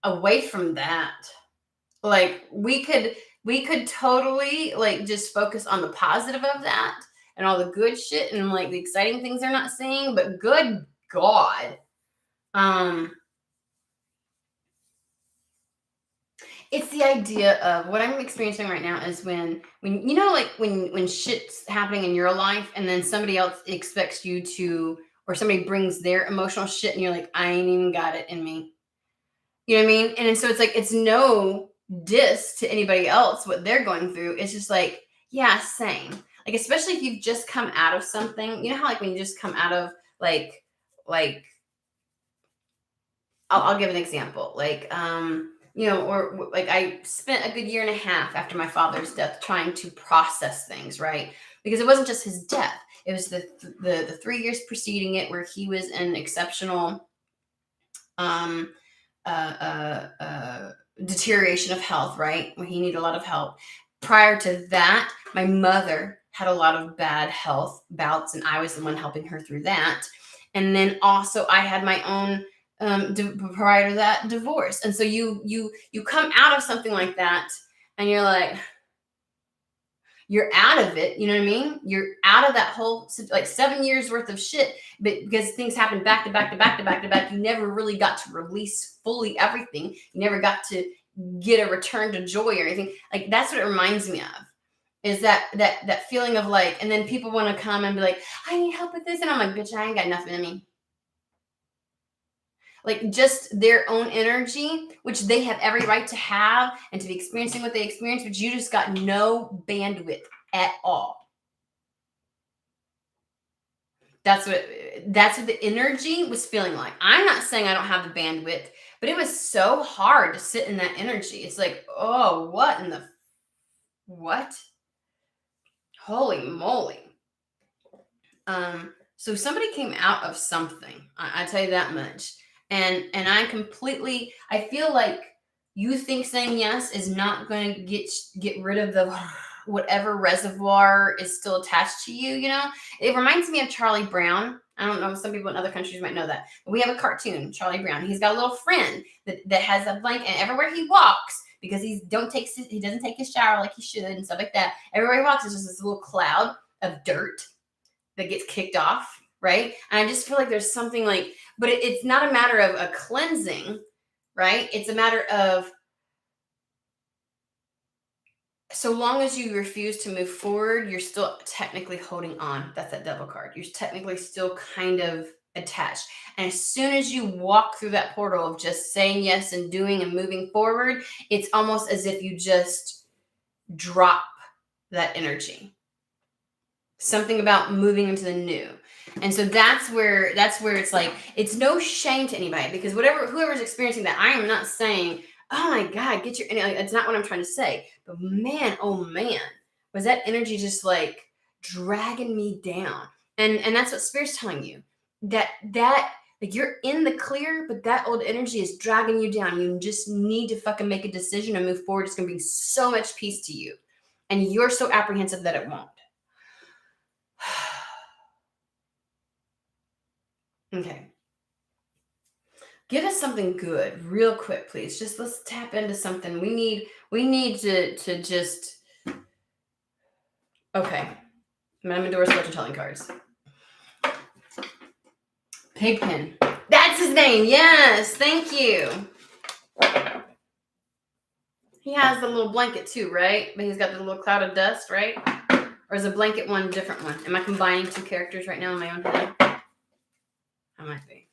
away from that. Like we could totally like just focus on the positive of that and all the good shit and like the exciting things they're not seeing, but good God. It's the idea of what I'm experiencing right now is when when shit's happening in your life and then somebody else expects you to, or somebody brings their emotional shit and you're like, I ain't even got it in me. You know what I mean? And so it's like, it's no diss to anybody else, what they're going through. It's just like, yeah, same. Like, especially if you've just come out of something, you know how like when you just come out of like I'll give an example. Like, or like I spent a good year and a half after my father's death trying to process things, right? Because it wasn't just his death. It was the 3 years preceding it where he was in exceptional um, deterioration of health, right? When he needed a lot of help. Prior to that, my mother had a lot of bad health bouts, and I was the one helping her through that. And then also, I had my own prior to that divorce, and so you come out of something like that, and you're like, you're out of it. You know what I mean? You're out of that whole like 7 years worth of shit, but because things happen back to back to back to back to back, you never really got to release fully everything. You never got to get a return to joy or anything. Like that's what it reminds me of. Is that feeling of like, and then people want to come and be like, I need help with this, and I'm like, bitch, I ain't got nothing in me. Like just their own energy, which they have every right to have and to be experiencing what they experience, but you just got no bandwidth at all. That's what the energy was feeling like. I'm not saying I don't have the bandwidth, but it was so hard to sit in that energy. It's like, oh, what in the what? Holy moly. So somebody came out of something. I tell you that much. And I feel like you think saying yes is not going to get rid of the whatever reservoir is still attached to you, It reminds me of Charlie Brown. I don't know, some people in other countries might know that. But we have a cartoon, Charlie Brown. He's got a little friend that has a blanket, and everywhere he walks, because he doesn't take his shower like he should and stuff like that. Everywhere he walks is just this little cloud of dirt that gets kicked off, right? And I just feel like there's something like, but it's not a matter of a cleansing, right? It's a matter of, so long as you refuse to move forward, you're still technically holding on. That's that devil card. You're technically still kind of attached. And as soon as you walk through that portal of just saying yes and doing and moving forward, it's almost as if you just drop that energy. Something about moving into the new. And so that's where it's like, it's no shame to anybody, because whoever's experiencing that, I am not saying, oh my God, get your energy. It's not what I'm trying to say. But man, oh man, was that energy just like dragging me down. And that's what Spirit's telling you. That like you're in the clear, but that old energy is dragging you down. You just need to fucking make a decision and move forward. It's gonna bring so much peace to you. And you're so apprehensive that it won't. Okay. Give us something good real quick, please. Just let's tap into something. We need to just, okay. Madame Medora's fortune telling cards. Pigpen. That's his name. Yes. Thank you. He has the little blanket too, right? But he's got the little cloud of dust, right? Or is a blanket one a different one? Am I combining two characters right now in my own head? I might be.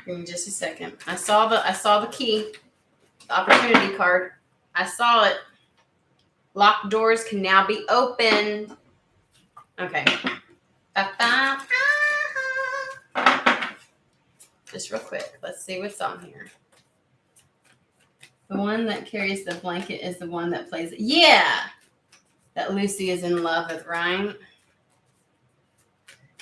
Give me just a second. I saw the key, the opportunity card. I saw it. Locked doors can now be opened. Okay. Just real quick. Let's see what's on here. The one that carries the blanket is the one that plays it. Yeah. That Lucy is in love with, right?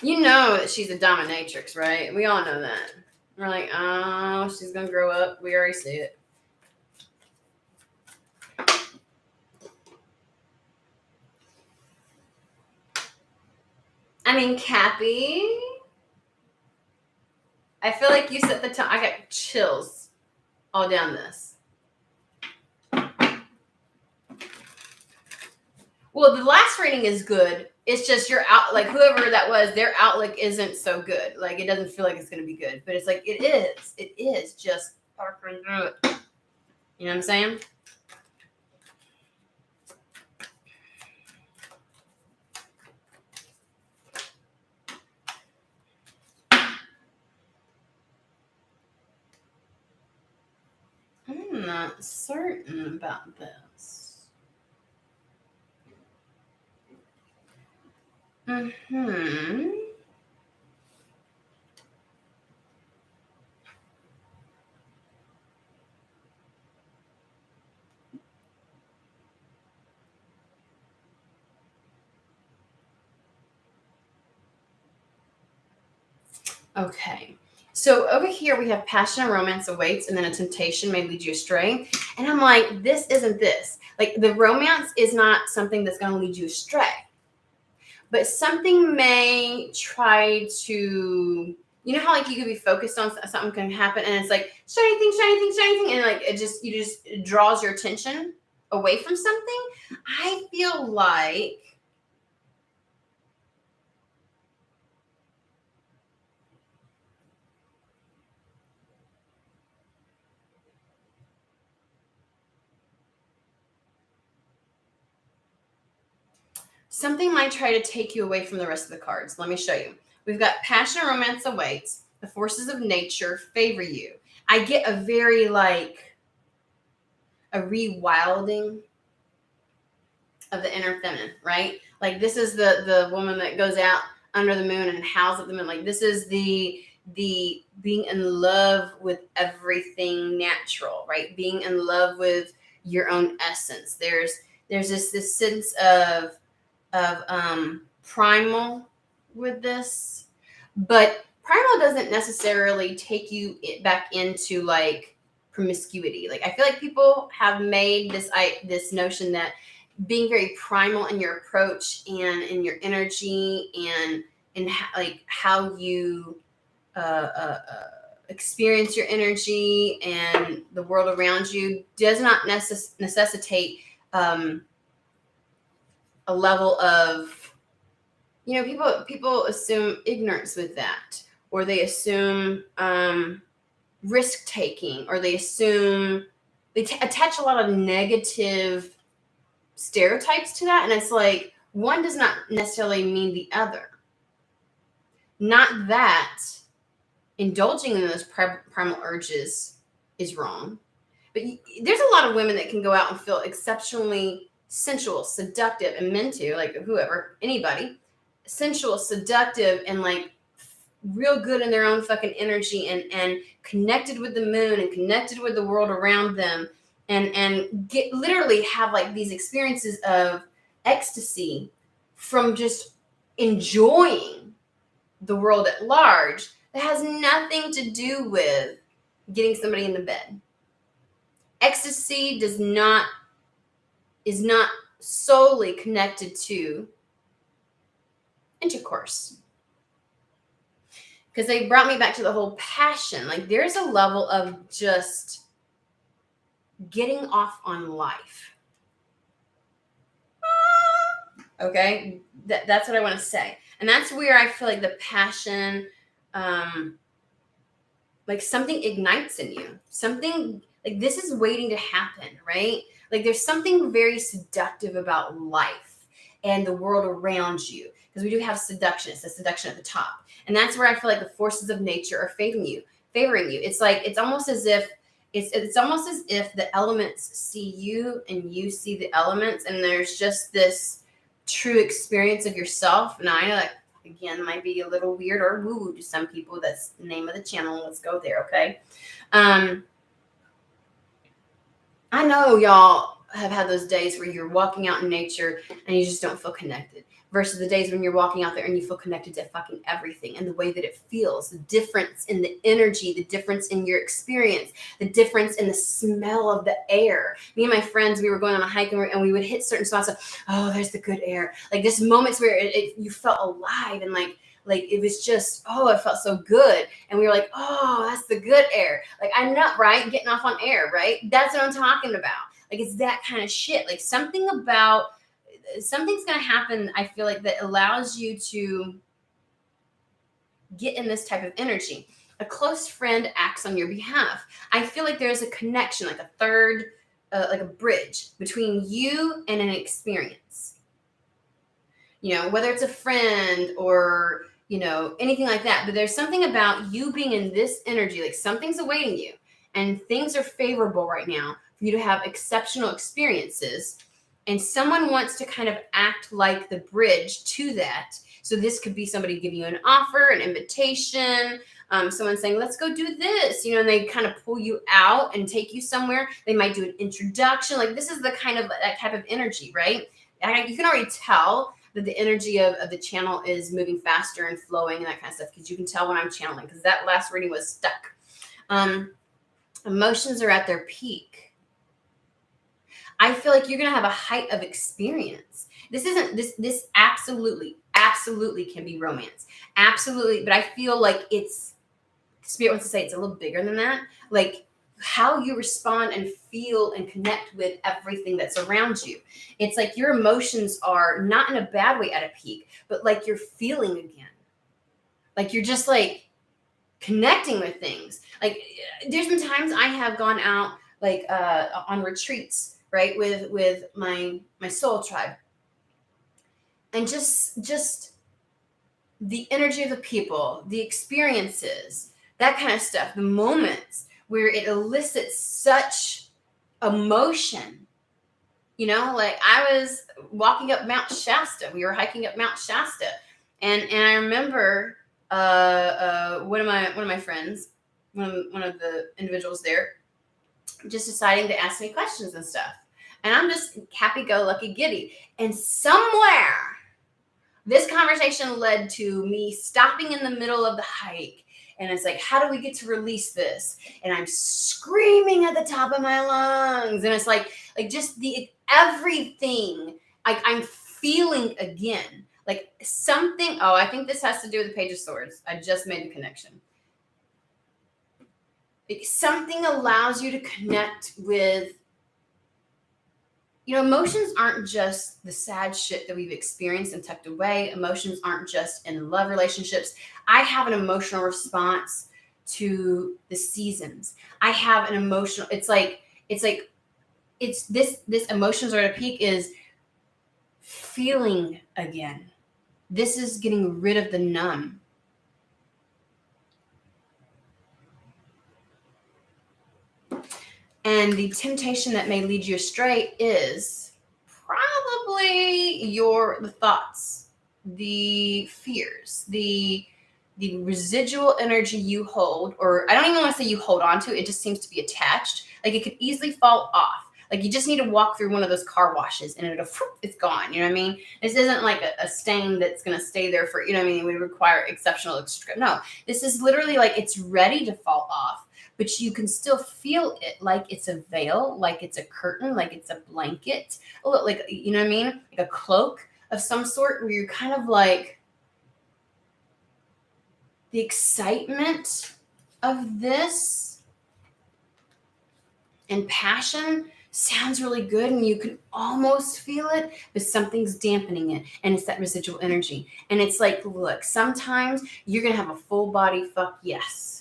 You know that she's a dominatrix, right? We all know that. We're like, oh, she's going to grow up. We already see it. I mean, Cappy. I feel like you set the tone. I got chills all down this. Well, the last reading is good. It's just your like whoever that was, their outlook isn't so good. Like it doesn't feel like it's gonna be good, but it's like it is. It is just fucking good. You know what I'm saying? certain about this. Mm-hmm. Okay. So over here we have passion and romance awaits, and then a temptation may lead you astray. And I'm like, this isn't this. Like the romance is not something that's going to lead you astray, but something may try to. You know how like you could be focused on something can happen, and it's like shiny thing, shiny thing, shiny thing, and like it draws your attention away from something. I feel like something might try to take you away from the rest of the cards. Let me show you. We've got passion and romance awaits. The forces of nature favor you. I get a very like a rewilding of the inner feminine, right? Like this is the woman that goes out under the moon and howls at the moon. Like this is the being in love with everything natural, right? Being in love with your own essence. There's this sense of primal with this, but primal doesn't necessarily take you back into like promiscuity. Like I feel like people have made this notion that being very primal in your approach and in your energy and in like how you experience your energy and the world around you does not necessitate a level of, you know, people assume ignorance with that, or they assume risk taking, or they assume they attach a lot of negative stereotypes to that, and it's like one does not necessarily mean the other. Not that indulging in those primal urges is wrong, but there's a lot of women that can go out and feel exceptionally sensual, seductive, and men too, like whoever, anybody, sensual, seductive, and like real good in their own fucking energy and connected with the moon and connected with the world around them and get literally have like these experiences of ecstasy from just enjoying the world at large that has nothing to do with getting somebody in the bed. Ecstasy is not solely connected to intercourse. Because they brought me back to the whole passion. Like there's a level of just getting off on life. Okay? That's what I want to say. And that's where I feel like the passion, like something ignites in you. Something like this is waiting to happen, right? Like there's something very seductive about life and the world around you. Because we do have seduction. It's the seduction at the top. And that's where I feel like the forces of nature are favoring you. It's like it's almost as if the elements see you and you see the elements, and there's just this true experience of yourself. Now I know that again might be a little weird or woo-woo to some people. That's the name of the channel. Let's go there, okay? I know y'all have had those days where you're walking out in nature and you just don't feel connected, versus the days when you're walking out there and you feel connected to fucking everything and the way that it feels, the difference in the energy, the difference in your experience, the difference in the smell of the air. Me and my friends, we were going on a hike and we would hit certain spots of, oh, there's the good air. Like this moments where you felt alive and like it was just, oh, it felt so good. And we were like, oh, that's the good air. Like I know, right? Getting off on air, right? That's what I'm talking about. Like it's that kind of shit. Like something's going to happen, I feel like, that allows you to get in this type of energy. A close friend acts on your behalf. I feel like there's a connection, like a third, like a bridge between you and an experience. You know, whether it's a friend or, you know, anything like that. But there's something about you being in this energy, like something's awaiting you and things are favorable right now for you to have exceptional experiences, and someone wants to kind of act like the bridge to that. So this could be somebody giving you an offer, an invitation, someone saying, let's go do this, and they kind of pull you out and take you somewhere. They might do an introduction. Like, this is the kind of that type of energy, right? You can already tell that the energy of the channel is moving faster and flowing and that kind of stuff, because you can tell when I'm channeling, because that last reading was stuck. Emotions are at their peak. I feel like you're going to have a height of experience. This absolutely can be romance. Absolutely. But I feel like Spirit wants to say it's a little bigger than that. Like, how you respond and feel and connect with everything that's around you. It's like your emotions are not in a bad way at a peak, but like you're feeling again. Like you're just like connecting with things. Like, there's been times I have gone out like on retreats, right, with my soul tribe, and just the energy of the people, the experiences, that kind of stuff, the moments where it elicits such emotion. Like, I was walking up Mount Shasta. We were hiking up Mount Shasta, and I remember one of my friends, one of the individuals there, just deciding to ask me questions and stuff. And I'm just happy-go-lucky giddy. And somewhere, this conversation led to me stopping in the middle of the hike. And it's like, how do we get to release this? And I'm screaming at the top of my lungs. And it's like just the everything. Like, I'm feeling again. Like something. Oh, I think this has to do with the Page of Swords. I just made the connection. Something allows you to connect with, emotions aren't just the sad shit that we've experienced and tucked away. Emotions aren't just in love relationships. I have an emotional response to the seasons. I have an emotional, it's this emotions are at a peak is feeling again. This is getting rid of the numb. And the temptation that may lead you astray is probably the thoughts, the fears, the residual energy you hold, or I don't even want to say you hold on to, it just seems to be attached. Like, it could easily fall off. Like, you just need to walk through one of those car washes and it's gone. You know what I mean? This isn't like a stain that's going to stay there for, it would require exceptional. No, this is literally like it's ready to fall off. But you can still feel it like it's a veil, like it's a curtain, like it's a blanket, like, you know what I mean? Like a cloak of some sort, where you're kind of like, the excitement of this and passion sounds really good, and you can almost feel it, but something's dampening it, and it's that residual energy. And it's like, look, sometimes you're going to have a full body fuck yes.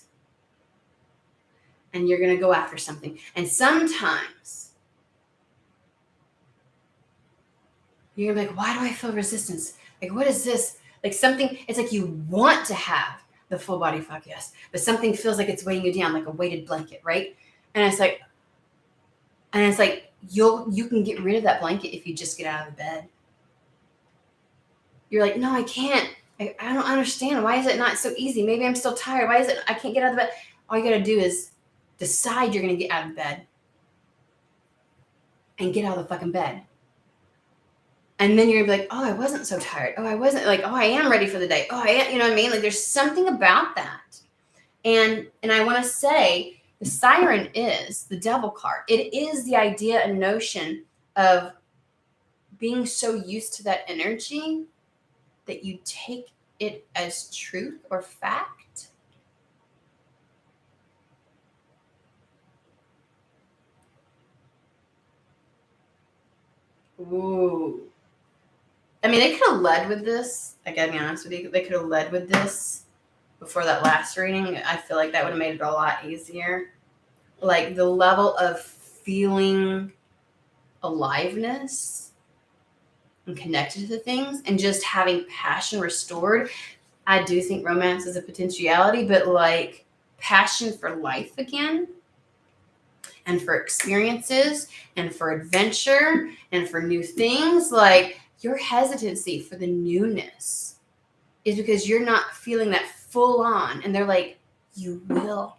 And you're going to go after something. And sometimes you're going to be like, why do I feel resistance? Like, what is this? Like something, it's like you want to have the full body fuck yes, but something feels like it's weighing you down, like a weighted blanket, right? And it's like you can get rid of that blanket if you just get out of the bed. You're like, no, I can't. I don't understand. Why is it not so easy? Maybe I'm still tired. Why is it I can't get out of the bed? All you got to do is decide you're going to get out of bed and get out of the fucking bed. And then you're going to be like, oh, I wasn't so tired. Oh, I wasn't like, oh, I am ready for the day. Oh, I am, you know what I mean? Like, there's something about that. And I want to say the siren is the devil card. It is the idea and notion of being so used to that energy that you take it as truth or fact. Ooh. I mean, they could have led with this. I gotta be honest with you. They could have led with this before that last reading. I feel like that would have made it a lot easier. Like the level of feeling aliveness and connected to things and just having passion restored. I do think romance is a potentiality, but like passion for life again. and for experiences and for adventure and for new things. Like, your hesitancy for the newness is because you're not feeling that full on. And they're like, you will.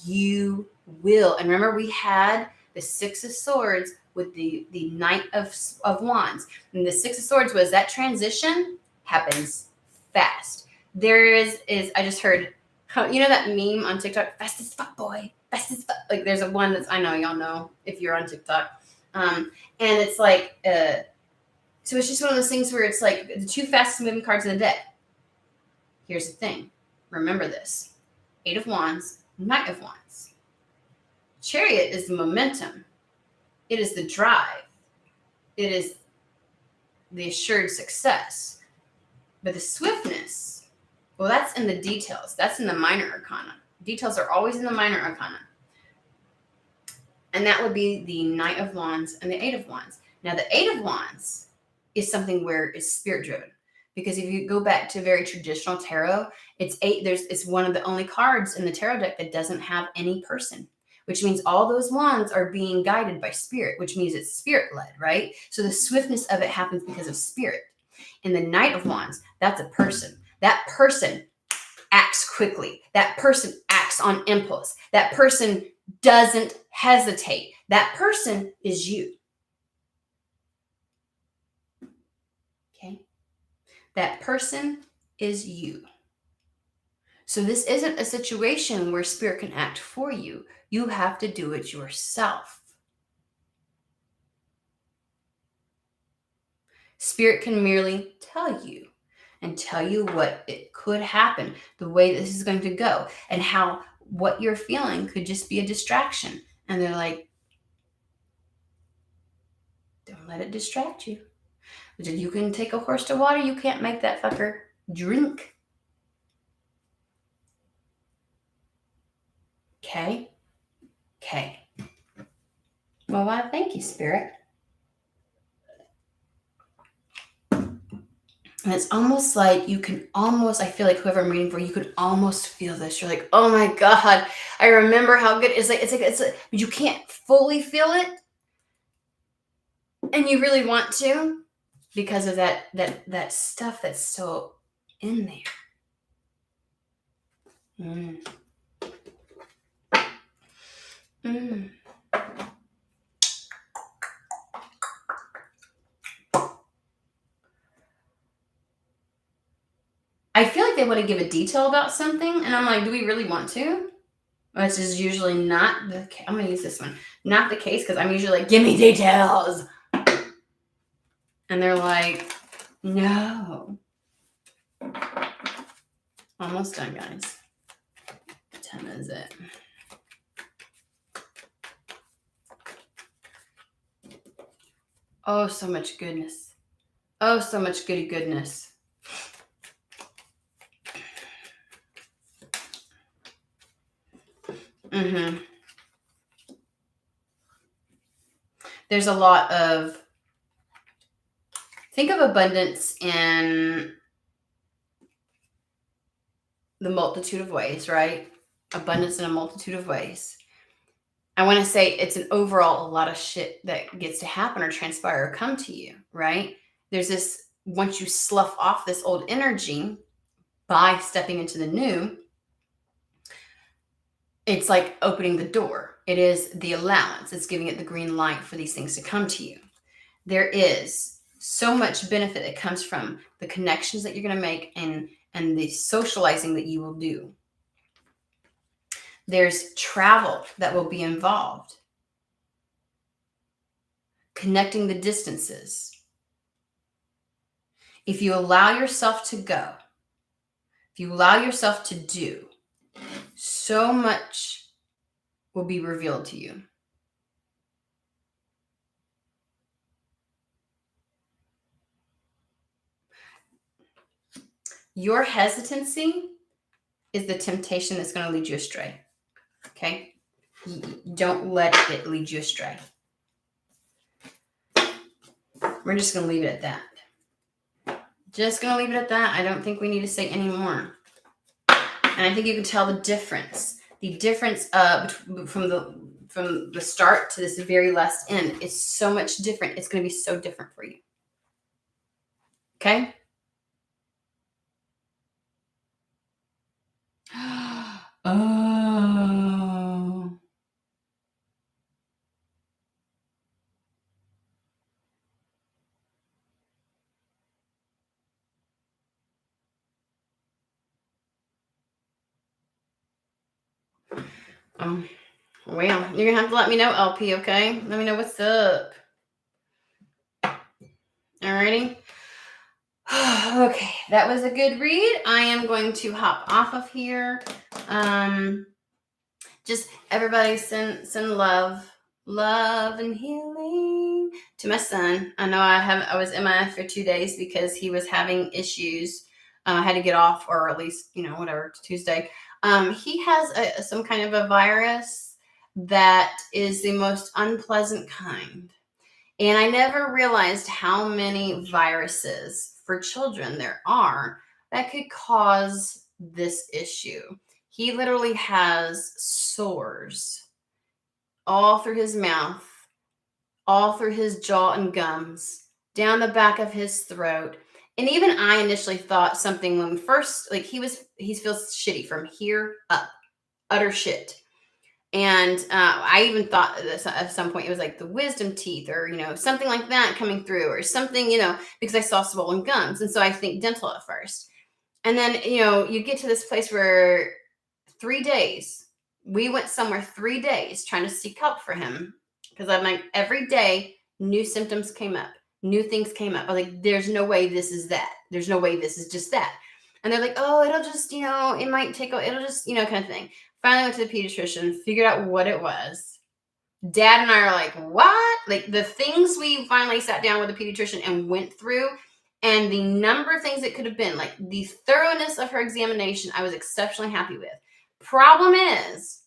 You will. And remember, we had the Six of Swords with the Knight of Wands. And the Six of Swords was that transition happens fast. There is I just heard, you know that meme on TikTok, fast as fuck boy, fast as fuck. Like, there's a one that's, I know y'all know if you're on TikTok. And it's like, so it's just one of those things where it's like the two fastest moving cards of the deck. Here's the thing. Remember this. Eight of Wands, Knight of Wands. Chariot is the momentum. It is the drive. It is the assured success. But the swiftness, well, that's in the details. That's in the minor arcana. Details are always in the minor arcana. And that would be the Knight of Wands and the Eight of Wands. Now, the Eight of Wands is something where it's spirit driven. Because if you go back to very traditional tarot, it's one of the only cards in the tarot deck that doesn't have any person, which means all those wands are being guided by spirit, which means it's spirit led, right? So the swiftness of it happens because of spirit. In the Knight of Wands, that's a person. That person acts quickly. That person acts on impulse. That person doesn't hesitate. That person is you. Okay? That person is you. So this isn't a situation where spirit can act for you. You have to do it yourself. Spirit can merely tell you and tell you what it could happen, the way this is going to go, and how what you're feeling could just be a distraction. And they're like, don't let it distract you. You can take a horse to water, you can't make that fucker drink. Okay? Okay. Well, why, thank you, Spirit. And it's almost like I feel like whoever I'm reading for, you could almost feel this. You're like, oh my God, I remember how good it's like, but you can't fully feel it. And you really want to, because of that stuff that's still in there. I feel like they want to give a detail about something, and I'm like, do we really want to? Which is usually not the case. I'm going to use this one. Not the case, because I'm usually like, give me details. And they're like, no. Almost done, guys. 10 is it. Oh, so much goodness. Oh, so much goody goodness. There's a lot of, think of abundance in the multitude of ways, right? Abundance in a multitude of ways. I want to say it's an overall a lot of shit that gets to happen or transpire or come to you, right? There's this, once you slough off this old energy by stepping into the new, it's like opening the door. It is the allowance. It's giving it the green light for these things to come to you. There is so much benefit that comes from the connections that you're going to make and the socializing that you will do. There's travel that will be involved. Connecting the distances. If you allow yourself to go, if you allow yourself to do, so much will be revealed to you. Your hesitancy is the temptation that's going to lead you astray. Okay? Don't let it lead you astray. We're just going to leave it at that. Just going to leave it at that. I don't think we need to say any more. And I think you can tell the difference. The difference from from the start to this very last end is so much different. It's going to be so different for you. Okay? Oh. Oh. Well, you're going to have to let me know, LP, okay? Let me know what's up. Alrighty. Okay, that was a good read. I am going to hop off of here. Just everybody send love and healing to my son. I know I was MIF for 2 days because he was having issues. I had to get off, or at least, whatever, Tuesday. He has some kind of a virus that is the most unpleasant kind. And I never realized how many viruses for children there are that could cause this issue. He literally has sores all through his mouth, all through his jaw and gums, down the back of his throat. And even I initially thought something when first, like he feels shitty from here up, utter shit. And I even thought at some point it was like the wisdom teeth, or something like that coming through, or something, because I saw swollen gums, and so I think dental at first. And then you get to this place where 3 days we went somewhere, 3 days trying to seek help for him, because I'm like, every day new symptoms came up, new things came up. I'm like, there's no way this is that. There's no way this is just that. And they're like, oh, it'll just, it might take, it'll just, kind of thing. Finally went to the pediatrician, figured out what it was. Dad and I are like, what? Like the things we finally sat down with the pediatrician and went through, and the number of things it could have been, like the thoroughness of her examination, I was exceptionally happy with. Problem is,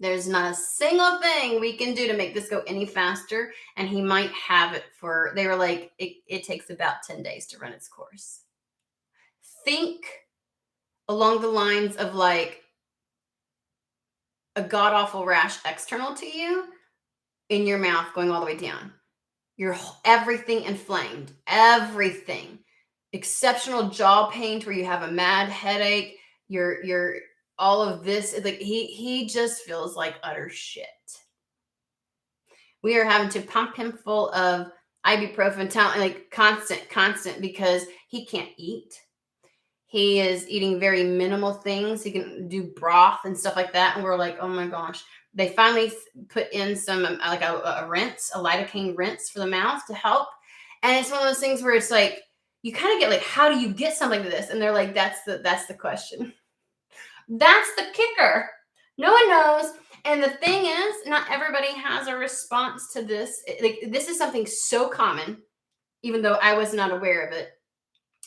there's not a single thing we can do to make this go any faster, and he might have it they were like, it takes about 10 days to run its course. Think along the lines of like a god-awful rash external to you in your mouth going all the way down. Your everything inflamed, everything. Exceptional jaw pain to where you have a mad headache. Your all of this, like he just feels like utter shit. We are having to pump him full of ibuprofen, like constant, because he can't eat. He is eating very minimal things. He can do broth and stuff like that. And we're like, oh my gosh. They finally put in some, like a rinse, a lidocaine rinse for the mouth to help. And it's one of those things where it's like, you kind of get like, how do you get something to this? And they're like, that's the question. That's the kicker. No one knows. And the thing is, not everybody has a response to this. Like, this is something so common, even though I was not aware of it.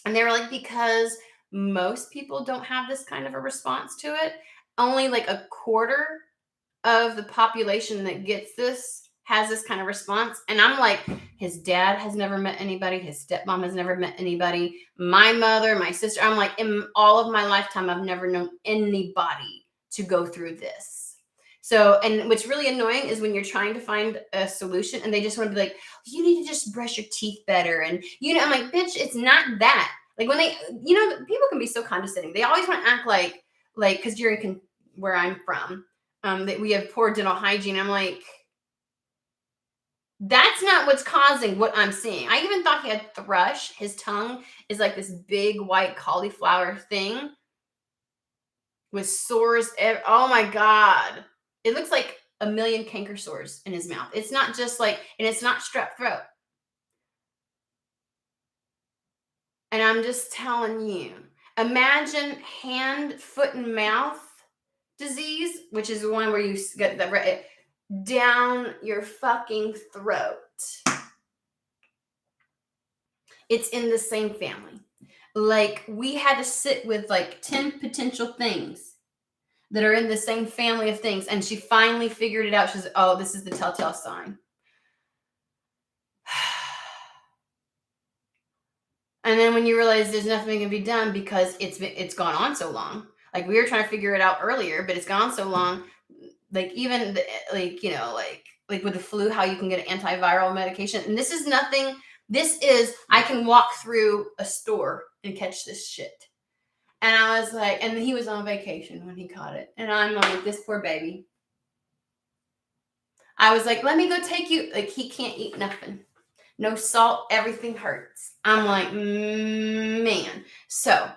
And they were like, because most people don't have this kind of a response to it. Only like a quarter of the population that gets this has this kind of response. And I'm like, his dad has never met anybody. His stepmom has never met anybody. My mother, my sister. I'm like, in all of my lifetime, I've never known anybody to go through this. So, and what's really annoying is when you're trying to find a solution and they just want to be like, you need to just brush your teeth better. And, I'm like, bitch, it's not that. Like when they, people can be so condescending. They always want to act like, because you're in where I'm from, that we have poor dental hygiene. I'm like, that's not what's causing what I'm seeing. I even thought he had thrush. His tongue is like this big white cauliflower thing with sores. Oh my God. It looks like a million canker sores in his mouth. It's not just like, and it's not strep throat. And I'm just telling you, imagine hand, foot, and mouth disease, which is the one where you get down your fucking throat. It's in the same family. Like, we had to sit with like 10 potential things that are in the same family of things. And she finally figured it out. She's like, oh, this is the telltale sign. And then when you realize there's nothing can be done because it's gone on so long, like we were trying to figure it out earlier, but it's gone so long, like even like with the flu, how you can get an antiviral medication. And this is nothing. This is, I can walk through a store and catch this shit. And I was like, and he was on vacation when he caught it. And I'm like, this poor baby. I was like, let me go take you. Like, he can't eat nothing. No salt, everything hurts. I'm like, man. So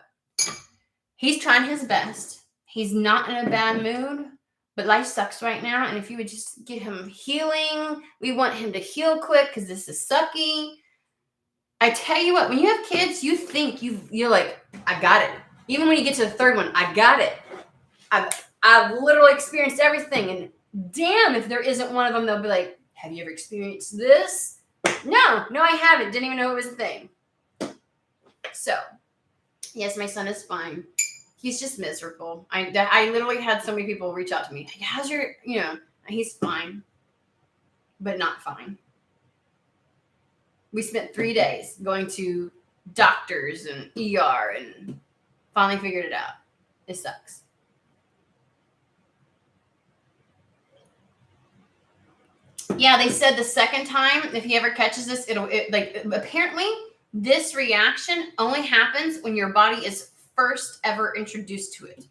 he's trying his best. He's not in a bad mood, but life sucks right now. And if you would just get him healing, we want him to heal quick because this is sucky. I tell you what, when you have kids, you think you're like, I got it. Even when you get to the third one, I got it. I've literally experienced everything. And damn, if there isn't one of them, they'll be like, have you ever experienced this? No, I haven't. Didn't even know it was a thing. So, yes, my son is fine. He's just miserable. I literally had so many people reach out to me. How's your, he's fine, but not fine. We spent 3 days going to doctors and ER and finally figured it out. It sucks. Yeah, they said the second time, if he ever catches this, apparently this reaction only happens when your body is first ever introduced to it.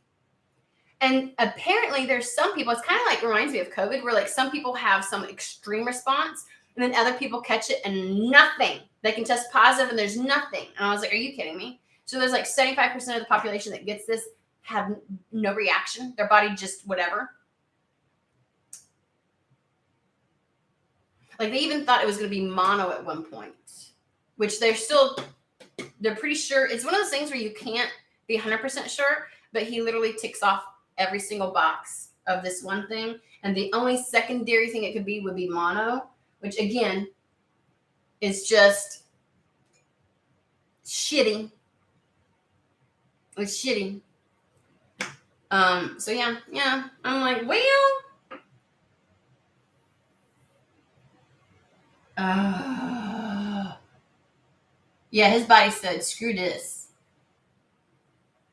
And apparently there's some people, it's kind of like, reminds me of COVID, where like some people have some extreme response and then other people catch it and nothing. They can test positive and there's nothing. And I was like, are you kidding me? So there's like 75% of the population that gets this have no reaction. Their body just whatever. Like they even thought it was going to be mono at one point, which they're pretty sure. It's one of those things where you can't be 100% sure, but he literally ticks off every single box of this one thing. And the only secondary thing it could be would be mono, which again is just shitty. It's shitty. So yeah. I'm like, well. Yeah, his body said, screw this.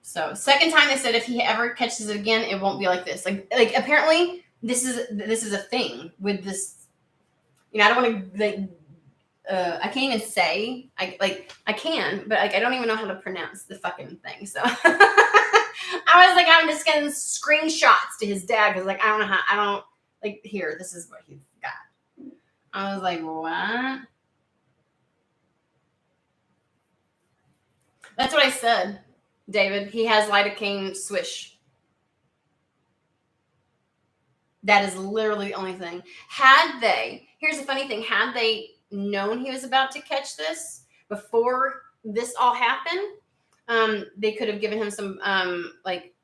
So second time they said if he ever catches it again, it won't be like this. Like apparently this is a thing with this. I don't want to I can't even say I can, but like I don't even know how to pronounce the fucking thing. So I was like, I'm just getting screenshots to his dad because like I don't know how. I don't like here. This is what he's got. I was like, what? That's what I said, David. He has lidocaine swish. That is literally the only thing. Here's the funny thing, had they known he was about to catch this before this all happened, they could have given him some like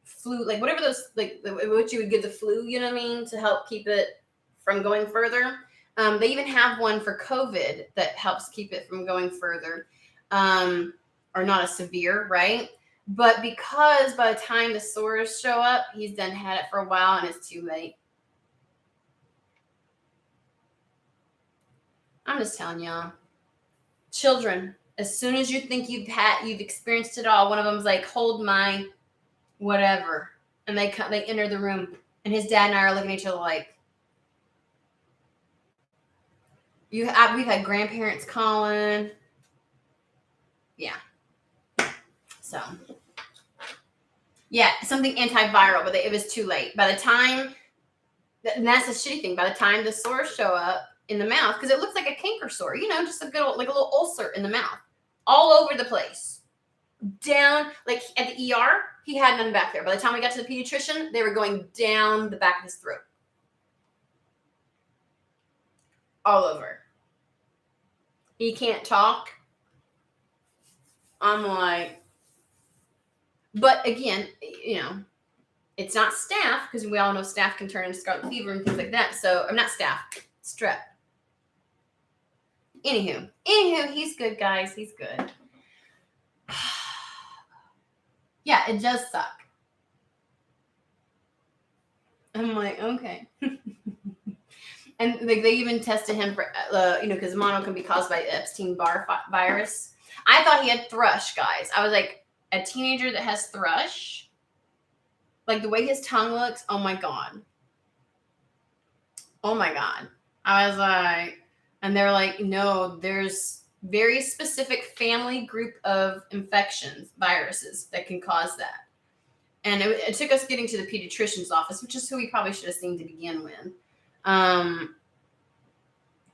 flu, like whatever those, like what you would give the flu, you know what I mean, to help keep it from going further. They even have one for COVID that helps keep it from going further, or not as severe, right? But because by the time the sores show up, he's done had it for a while and it's too late. I'm just telling y'all. Children, as soon as you think you've experienced it all, one of them's like, hold my whatever. And they enter the room. And his dad and I are looking at each other like, we've had grandparents calling. Yeah. So, yeah, something antiviral, but it was too late. By the time, and that's the shitty thing, by the time the sores show up in the mouth, because it looks like a canker sore, just a good old, like a little ulcer in the mouth, all over the place. Down, like at the ER, he had none back there. By the time we got to the pediatrician, they were going down the back of his throat. All over. He can't talk. I'm like, but again, it's not staph, because we all know staph can turn into scarlet fever and things like that. So I'm not staph, strep. Anywho, he's good, guys. He's good. Yeah, it does suck. I'm like, okay. And like they even tested him for, because mono can be caused by Epstein-Barr virus. I thought he had thrush, guys. I was like, a teenager that has thrush, like the way his tongue looks, oh my God. Oh my God. I was like, and they're like, no, there's very specific family group of infections, viruses that can cause that. And it took us getting to the pediatrician's office, which is who we probably should have seen to begin with,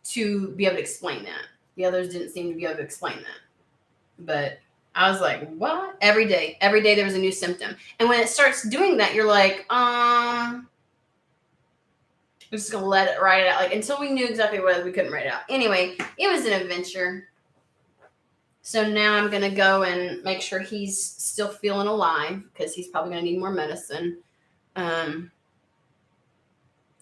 to be able to explain that. The others didn't seem to be able to explain that. But I was like, what? Every day there was a new symptom. And when it starts doing that, you're like, I'm just gonna write it out. Like until we knew exactly what we couldn't write it out. Anyway, it was an adventure. So now I'm gonna go and make sure he's still feeling alive because he's probably gonna need more medicine.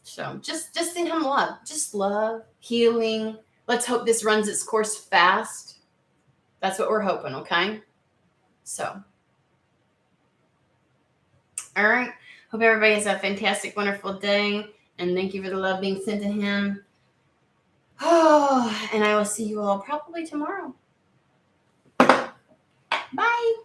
So just send him love. Just love, healing. Let's hope this runs its course fast. That's what we're hoping, okay? So, all right. Hope everybody has a fantastic, wonderful day. And thank you for the love being sent to him. Oh, and I will see you all probably tomorrow. Bye.